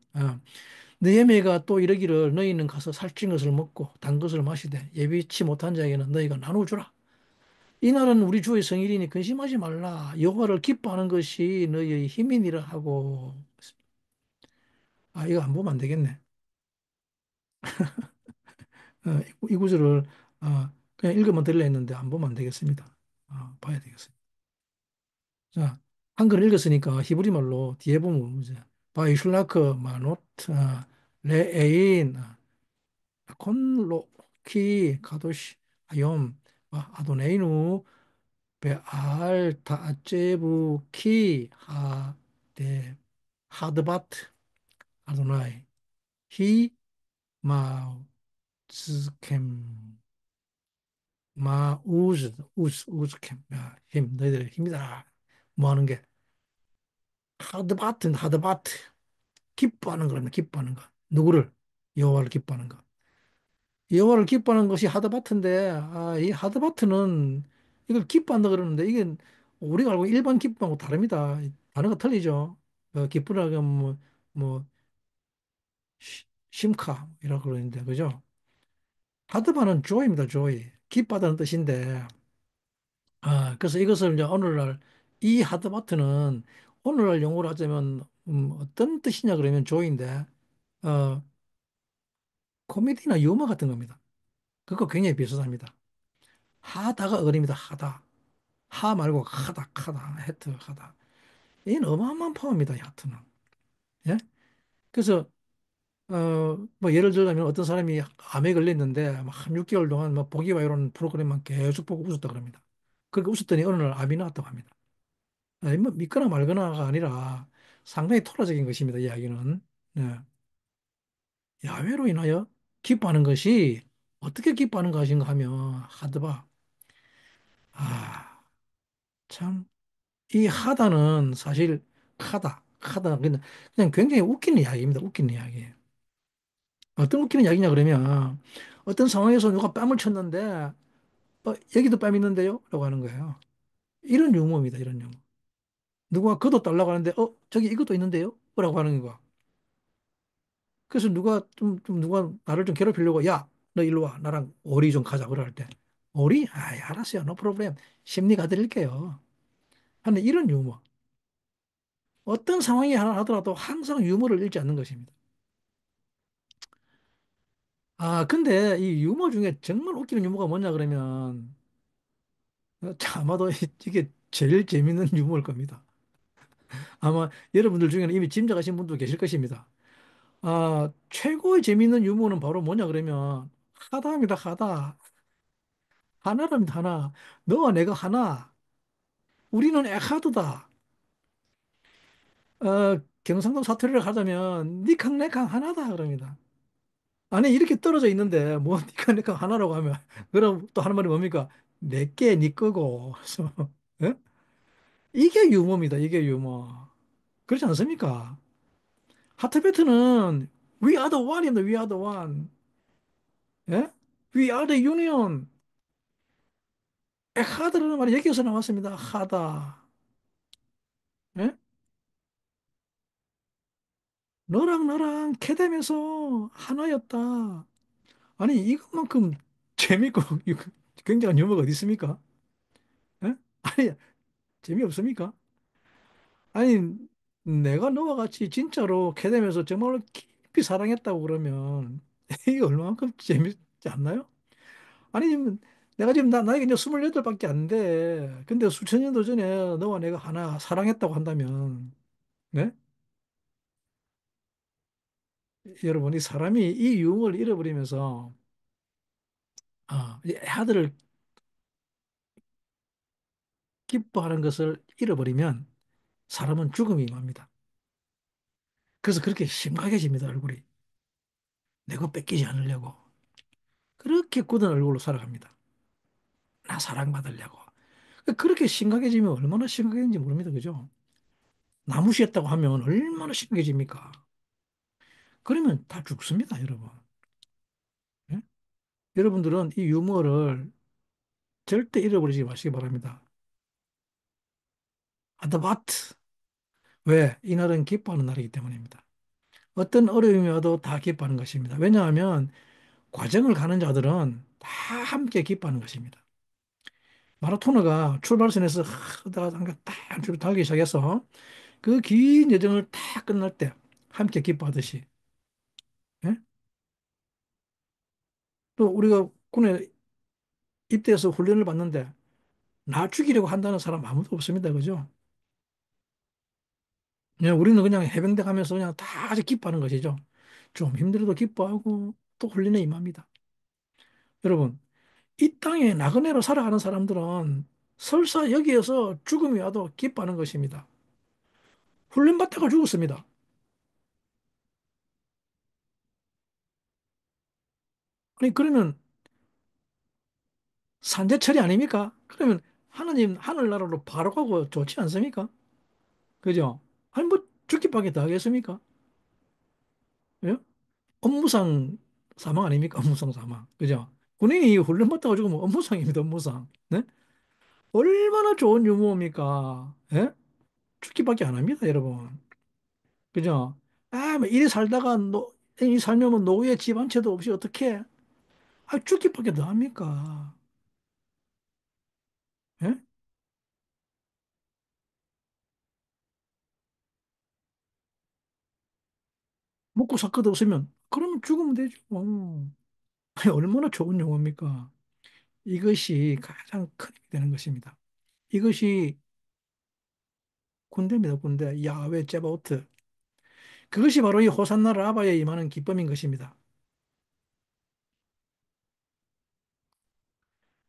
느헤미야가 또 이르기를 너희는 가서 살찐 것을 먹고 단 것을 마시되 예비치 못한 자에게는 너희가 나누어 주라. 이날은 우리 주의 성일이니 근심하지 말라. 여호와를 기뻐하는 것이 너희의 힘이니라 하고. 이거 안 보면 안 되겠네. 이 구절을 그냥 읽으면 들려 했는데 안 보면 안 되겠습니다. 봐야 되겠습니다. 자, 한글 읽었으니까 히브리 말로 뒤에 보면 이제 바이슐라크 마노트 레에인 콘로 키 가도시 아욤 아도네이누 베알 다제부 키 하데 하드바트 아도나이 히 마즈캠 마우즈 우즈캠 힘 너희들의 힘이다 뭐 하는 게 하드바트 기뻐하는 거랍니다. 기뻐하는 거. 누구를? 여호와를 기뻐하는 거. 여호와를 기뻐하는 것이 하드바트인데, 이 하드바트는 이걸 기뻐한다 그러는데, 이게 우리가 알고 일반 기쁨하고 다릅니다. 단어가 틀리죠. 기쁘라고 뭐, 심카이라고 그러는데, 그죠? 하드바는 joy입니다, joy. 기뻐하다는 뜻인데, 그래서 이것을 이제 오늘날, 이 하드바트는 오늘날 용어로 하자면, 어떤 뜻이냐 그러면 joy인데, 어, 코미디나 유머 같은 겁니다. 그거 굉장히 비슷합니다. 하다가 어립니다. 하다. 하 말고 하다. 해트 하다. 이는 어마어마한 파워입니다. 이 하트는. 예? 그래서 뭐 예를 들자면 어떤 사람이 암에 걸렸는데 막한 6개월 동안 뭐 보기와 이런 프로그램만 계속 보고 웃었다 그럽니다. 그렇게 웃었더니 어느 날 암이 나왔다고 합니다. 뭐 믿거나 말거나가 아니라 상당히 토라적인 것입니다. 이야기는. 예. 야외로 인하여 기뻐하는 것이 어떻게 기뻐하는 것인가 하면 하드바. 아, 참. 이 하다는 사실 하다 그냥 굉장히 웃기는 이야기입니다. 웃기는 이야기예요. 어떤 웃기는 이야기냐 그러면 어떤 상황에서 누가 뺨을 쳤는데 여기도 뺨 있는데요? 라고 하는 거예요. 이런 유머입니다. 이런 유머. 누가 그도 달라고 하는데 저기 이것도 있는데요? 라고 하는 거야. 그래서 누가 누가 나를 좀 괴롭히려고 야, 너 일로 와. 나랑 오리 좀 가자. 그럴 때 오리? 알았어요. 노 프로블렘. 심리 가드릴게요. 하는 이런 유머. 어떤 상황이 하나 하더라도 항상 유머를 잃지 않는 것입니다. 근데 이 유머 중에 정말 웃기는 유머가 뭐냐 그러면 아마도 이게 제일 재밌는 유머일 겁니다. 아마 여러분들 중에는 이미 짐작하신 분도 계실 것입니다. 최고의 재밌는 유머는 바로 뭐냐 그러면 하다입니다. 하다. 하나랍니다. 하나. 너와 내가 하나. 우리는 에카드다. 경상도 사투리를 하자면 니캉 내캉 하나다 그럽니다. 아니 이렇게 떨어져 있는데 뭐 니캉 내캉 하나라고 하면 그럼 또 하는 말이 뭡니까? 내게 니 거고. 그래서 예? 이게 유머입니다. 이게 유머. 그렇지 않습니까? 하트베트는 We are the one입니다. We are the one. 예? We are the union. 하드라는 말이 여기서 나왔습니다. 하다. 예? 너랑 나랑 캐dem에서 하나였다. 아니 이것만큼 재밌고 굉장한 유머가 어디 있습니까? 예? 아니, 재미없습니까? 아니, 내가 너와 같이 진짜로 캐dem에서 정말로 깊이 사랑했다고 그러면 이게 얼마만큼 재밌지 않나요? 아니, 지금 내가 지금 나이가 이제 28밖에 안 돼. 근데 수천 년도 전에 너와 내가 하나 사랑했다고 한다면, 네? 여러분, 이 사람이 이 유흥을 잃어버리면서, 이 아들을 기뻐하는 것을 잃어버리면 사람은 죽음이 임합니다. 그래서 그렇게 심각해집니다, 얼굴이. 내 거 뺏기지 않으려고. 그렇게 굳은 얼굴로 살아갑니다. 나 사랑받으려고. 그렇게 심각해지면 얼마나 심각해진지 모릅니다. 그죠? 나무시했다고 하면 얼마나 심각해집니까? 그러면 다 죽습니다, 여러분. 예? 여러분들은 이 유머를 절대 잃어버리지 마시기 바랍니다. 아드바트. 왜? 이날은 기뻐하는 날이기 때문입니다. 어떤 어려움이 와도 다 기뻐하는 것입니다. 왜냐하면 과정을 가는 자들은 다 함께 기뻐하는 것입니다. 마라토너가 출발선에서 하다가 딱 줄 달리기 시작해서 그 긴 여정을 다 끝날 때 함께 기뻐하듯이 예? 또 우리가 군에 입대해서 훈련을 받는데 나 죽이려고 한다는 사람 아무도 없습니다. 그죠? 그냥 우리는 그냥 해병대 가면서 그냥 다 아주 기뻐하는 것이죠. 좀 힘들어도 기뻐하고 또 훈련에 임합니다. 여러분, 이 땅에 나그네로 살아가는 사람들은 설사 여기에서 죽음이 와도 기뻐하는 것입니다. 훈련받다가 죽었습니다. 아니, 그러면 산재처리 아닙니까? 그러면 하느님 하늘나라로 바로 가고 좋지 않습니까? 그죠? 아니, 뭐 죽기밖에 더 하겠습니까? 예? 업무상 사망 아닙니까? 업무상 사망. 그죠? 군인이 훈련받다가 죽으면 업무상입니다, 업무상. 네? 얼마나 좋은 유머입니까? 예? 죽기밖에 안 합니다, 여러분. 그죠? 뭐 이리 살다가 이 살려면 노후에 집 한 채도 없이 어떻게? 죽기밖에 더 합니까? 예? 먹고 살 것 없으면 그러면 죽으면 되죠. 아니, 얼마나 좋은 용어입니까? 이것이 가장 큰 힘이 되는 것입니다. 이것이 군대입니다, 군대. 야외 제바오트. 그것이 바로 이 호산나 라바에 임하는 기쁨인 것입니다.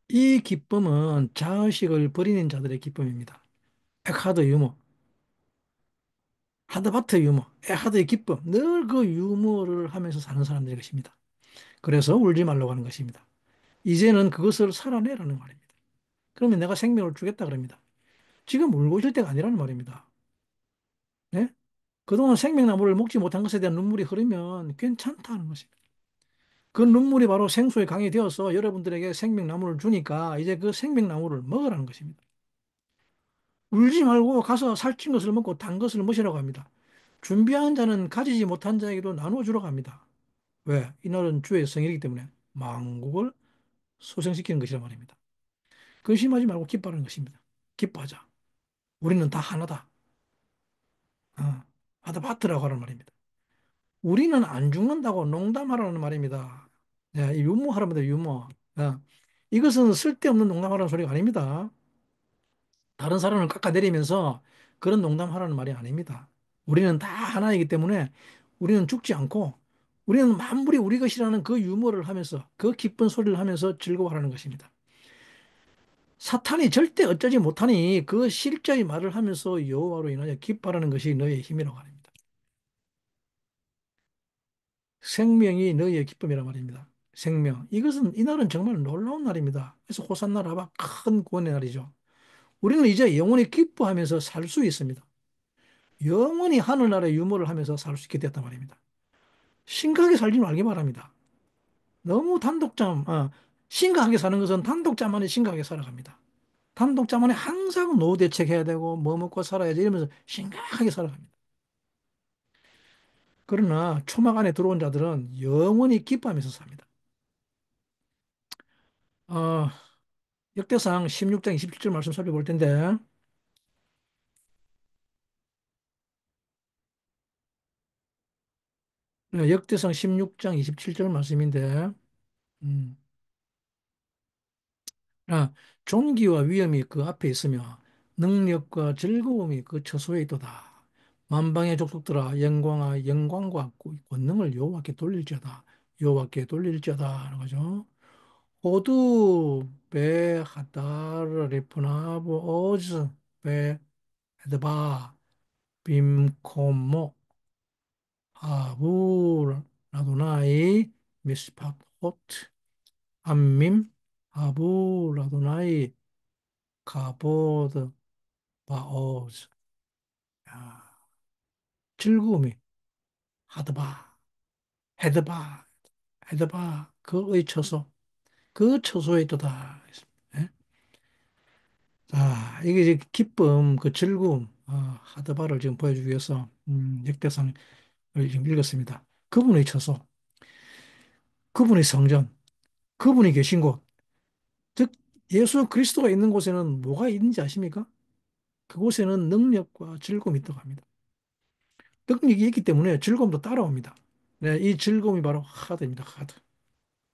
이 기쁨은 자의식을 버리는 자들의 기쁨입니다. 에카드 유머, 하드바트 유머, 에하드의 기쁨. 늘 그 유머를 하면서 사는 사람들의 것입니다. 그래서 울지 말라고 하는 것입니다. 이제는 그것을 살아내라는 말입니다. 그러면 내가 생명을 주겠다 그럽니다. 지금 울고 있을 때가 아니라는 말입니다. 네? 그동안 생명나무를 먹지 못한 것에 대한 눈물이 흐르면 괜찮다는 것입니다. 그 눈물이 바로 생수의 강이 되어서 여러분들에게 생명나무를 주니까 이제 그 생명나무를 먹으라는 것입니다. 울지 말고 가서 살찐 것을 먹고 단 것을 마시라고 합니다. 준비한 자는 가지지 못한 자에게도 나누어 주라고 합니다. 왜? 이날은 주의 생일이기 때문에 만국을 소생시키는 것이란 말입니다. 근심하지 말고 기뻐하는 것입니다. 기뻐하자. 우리는 다 하나다. 아다바트라고 하는 말입니다. 우리는 안 죽는다고 농담하라는 말입니다. 이 유머하랍니다, 유머. 이것은 쓸데없는 농담하라는 소리가 아닙니다. 다른 사람을 깎아내리면서 그런 농담하라는 말이 아닙니다. 우리는 다 하나이기 때문에 우리는 죽지 않고 우리는 만물이 우리 것이라는 그 유머를 하면서 그 기쁜 소리를 하면서 즐거워하는 것입니다. 사탄이 절대 어쩌지 못하니 그 실제의 말을 하면서 여호와로 인하여 기뻐하는 것이 너의 힘이라고 합니다. 생명이 너희의 기쁨이란 말입니다. 생명. 이것은 이날은 정말 놀라운 날입니다. 그래서 호산나 라바 큰 구원의 날이죠. 우리는 이제 영원히 기뻐하면서 살 수 있습니다. 영원히 하늘나라의 유물을 하면서 살 수 있게 됐단 말입니다. 심각하게 살지 말기 바랍니다. 너무 심각하게 사는 것은 단독자만이 심각하게 살아갑니다. 단독자만이 항상 노후 대책해야 되고 뭐 먹고 살아야지 이러면서 심각하게 살아갑니다. 그러나 초막 안에 들어온 자들은 영원히 기뻐하면서 삽니다. 어, 역대상 16장 27절 말씀 살펴볼 텐데, 역대상 16장 27절 말씀인데, 음, 아, 존귀와 위엄이 그 앞에 있으며 능력과 즐거움이 그 처소에 있도다. 만방의 족속들아 영광과 권능을 여호와께 돌릴지어다. 여호와께 돌릴지어다 하는 거죠. 호두 베하다르 리프나브 오즈 베 헤드바 빔코모 하부 라도나이 미스팟 호트 암밈 하부 라도나이 가보드 바오즈. 야, 즐거움이 하드바 헤드바 헤드바 그의 처소 그 처소에 있도다. 예? 자, 이게 이제 기쁨, 그 즐거움, 하드바를 지금 보여주기 위해서 역대상을 지금 읽었습니다. 그분의 처소, 그분의 성전, 그분이 계신 곳, 즉 예수 그리스도가 있는 곳에는 뭐가 있는지 아십니까? 그곳에는 능력과 즐거움이 있다고 합니다. 능력이 있기 때문에 즐거움도 따라옵니다. 네, 이 즐거움이 바로 하드입니다. 하드,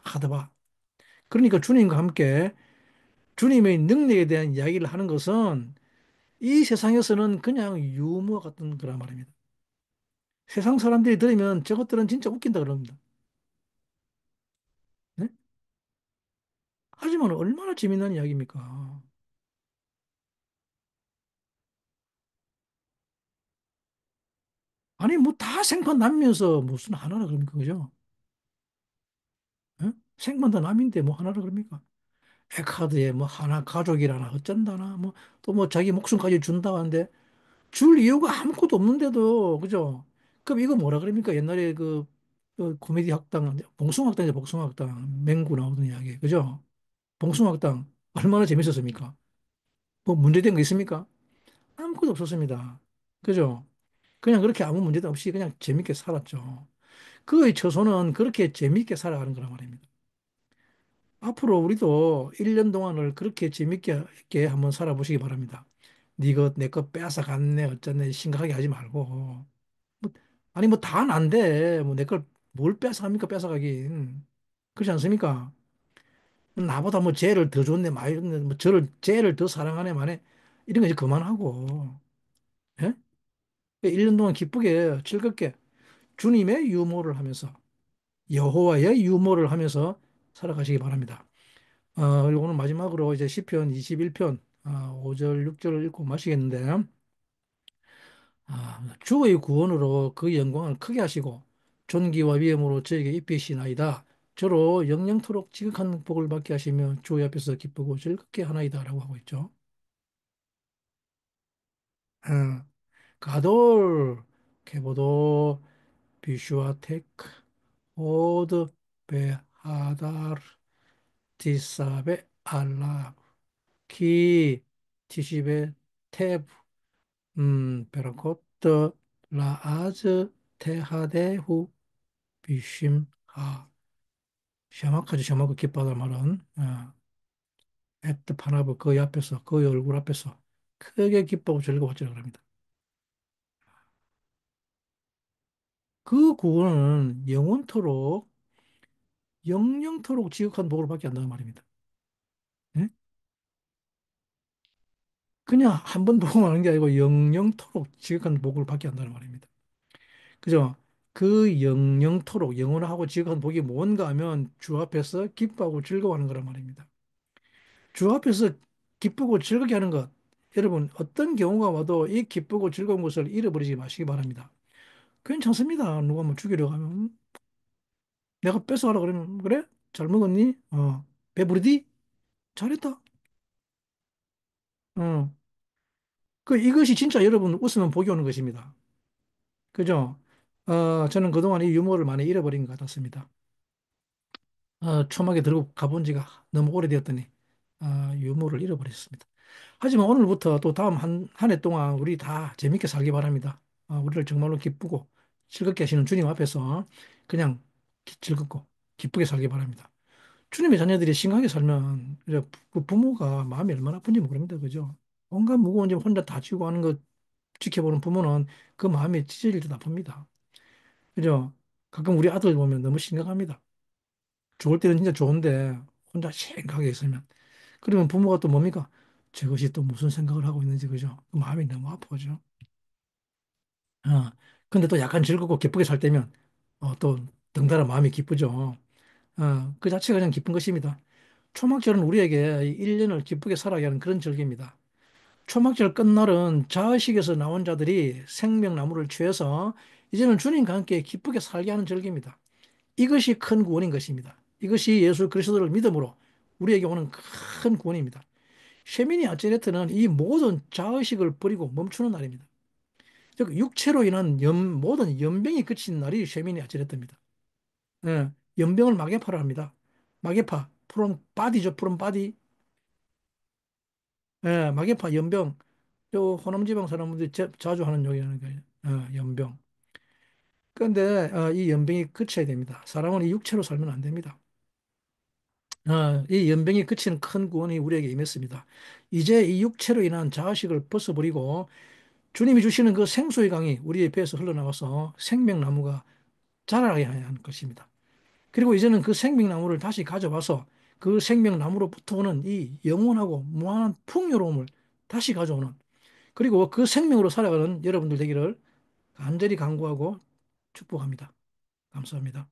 하드바. 그러니까 주님과 함께 주님의 능력에 대한 이야기를 하는 것은 이 세상에서는 그냥 유머 같은 거란 말입니다. 세상 사람들이 들으면 저것들은 진짜 웃긴다 그럽니다. 네? 하지만 얼마나 재미난 이야기입니까? 아니, 뭐 다 생판 남면서 무슨 하나라 그럽니까? 그죠? 예? 생판 다 남인데 뭐 하나라 그럽니까? 에카드에 뭐 하나 가족이라나 어쩐다나 뭐 또 뭐 자기 목숨까지 준다 하는데 줄 이유가 아무것도 없는데도 그죠? 그럼 이거 뭐라 그럽니까? 옛날에 그 코미디 학당 봉숭아학당이죠. 봉숭아학당 맹구 나오던 이야기 그죠? 봉숭아학당 얼마나 재밌었습니까? 뭐 문제된 거 있습니까? 아무것도 없었습니다. 그죠? 그냥 그렇게 아무 문제도 없이 그냥 재밌게 살았죠. 그의 처소는 그렇게 재밌게 살아가는 거란 말입니다. 앞으로 우리도 1년 동안을 그렇게 재밌게 있게 한번 살아보시기 바랍니다. 니거 내 거 뺏어 갔네 어쩌네 심각하게 하지 말고 뭐, 아니 뭐 다 난데 뭐 내 걸 뭘 뺏어 갑니까 뺏어 가긴 그렇지 않습니까? 나보다 뭐 쟤를 더 좋네 많이 좋네 뭐 저를 쟤를 더 사랑하네 만에 이런 거 이제 그만하고 예? 1년 동안 기쁘게 즐겁게 주님의 유모를 하면서 여호와의 유모를 하면서 살아가시기 바랍니다. 그리고 오늘 마지막으로 이제 시편 21편 5절 6절을 읽고 마시겠는데 주의 구원으로 그 영광을 크게 하시고 존귀와 위엄으로 저에게 입히시나이다. 저로 영영토록 지극한 복을 받게 하시며 주의 앞에서 기쁘고 즐겁게 하나이다라고 하고 있죠. 어, 가돌 케보도 비슈아테크 오드 베하다르 디사베 알라 키 티시베 테브 베라코트 라아즈 테하데후 비심하 샤마카지 샤마그 깃바다 말은 에트 파나브 그 앞에서 그 얼굴 앞에서 크게 기뻐하고 즐거웠죠 그럽니다. 그 구원은 영원토록 영영토록 지극한 복을 받게 한다는 말입니다. 예? 그냥 한 번 보고 마는 게 아니고 영영토록 지극한 복을 받게 한다는 말입니다. 그죠? 그 영영토록 영원하고 지극한 복이 뭔가 하면 주 앞에서 기뻐하고 즐거워하는 거란 말입니다. 주 앞에서 기쁘고 즐겁게 하는 것. 여러분, 어떤 경우가 와도 이 기쁘고 즐거운 것을 잃어버리지 마시기 바랍니다. 괜찮습니다. 누가 뭐 죽이려고 하면. 내가 뺏어가라 그러면, 그래? 잘 먹었니? 배부르디? 잘했다. 어. 이것이 진짜 여러분 웃으면 복이 오는 것입니다. 그죠? 저는 그동안 이 유머를 많이 잃어버린 것 같았습니다. 초막에 들고 가본 지가 너무 오래되었더니, 유머를 잃어버렸습니다. 하지만 오늘부터 또 다음 한 해 동안 우리 다 재밌게 살기 바랍니다. 우리를 정말로 기쁘고 즐겁게 하시는 주님 앞에서 그냥 즐겁고 기쁘게 살기 바랍니다. 주님의 자녀들이 심하게 살면 이제 그 부모가 마음이 얼마나 아픈지 모릅니다. 그죠? 온갖 무거운 짐 혼자 다 지고 하는 거 지켜보는 부모는 그 마음이 찢어질 듯 아픕니다. 그죠? 가끔 우리 아들 보면 너무 심각합니다. 좋을 때는 진짜 좋은데 혼자 심각하게 있으면. 그러면 부모가 또 뭡니까? 저것이 또 무슨 생각을 하고 있는지 그죠? 그 마음이 너무 아프죠. 어. 근데 또 약간 즐겁고 기쁘게 살 때면 또 덩달아 마음이 기쁘죠. 그 자체가 그냥 기쁜 것입니다. 초막절은 우리에게 이 1년을 기쁘게 살아가게 하는 그런 절기입니다. 초막절 끝날은 자의식에서 나온 자들이 생명나무를 취해서 이제는 주님과 함께 기쁘게 살게 하는 절기입니다. 이것이 큰 구원인 것입니다. 이것이 예수 그리스도를 믿음으로 우리에게 오는 큰 구원입니다. 쉐미니 아체레트는 이 모든 자의식을 버리고 멈추는 날입니다. 즉 육체로 인한 모든 연병이 그친 날이 쉐미니 아체레트입니다. 예, 연병을 마개파라 합니다. 마개파, 프롬 바디죠, 프롬 바디. 예, 마개파, 연병. 요 호남 지방 사람들이 자주 하는 욕이라는 거예요. 연병. 그런데 이 연병이 그쳐야 됩니다. 사람은 이 육체로 살면 안 됩니다. 이 연병이 그치는 큰 구원이 우리에게 임했습니다. 이제 이 육체로 인한 자아식을 벗어버리고 주님이 주시는 그 생수의 강이 우리의 배에서 흘러나와서 생명나무가 자라게 해야 하는 것입니다. 그리고 이제는 그 생명나무를 다시 가져와서 그 생명나무로부터 오는 이 영원하고 무한한 풍요로움을 다시 가져오는 그리고 그 생명으로 살아가는 여러분들 되기를 간절히 간구하고 축복합니다. 감사합니다.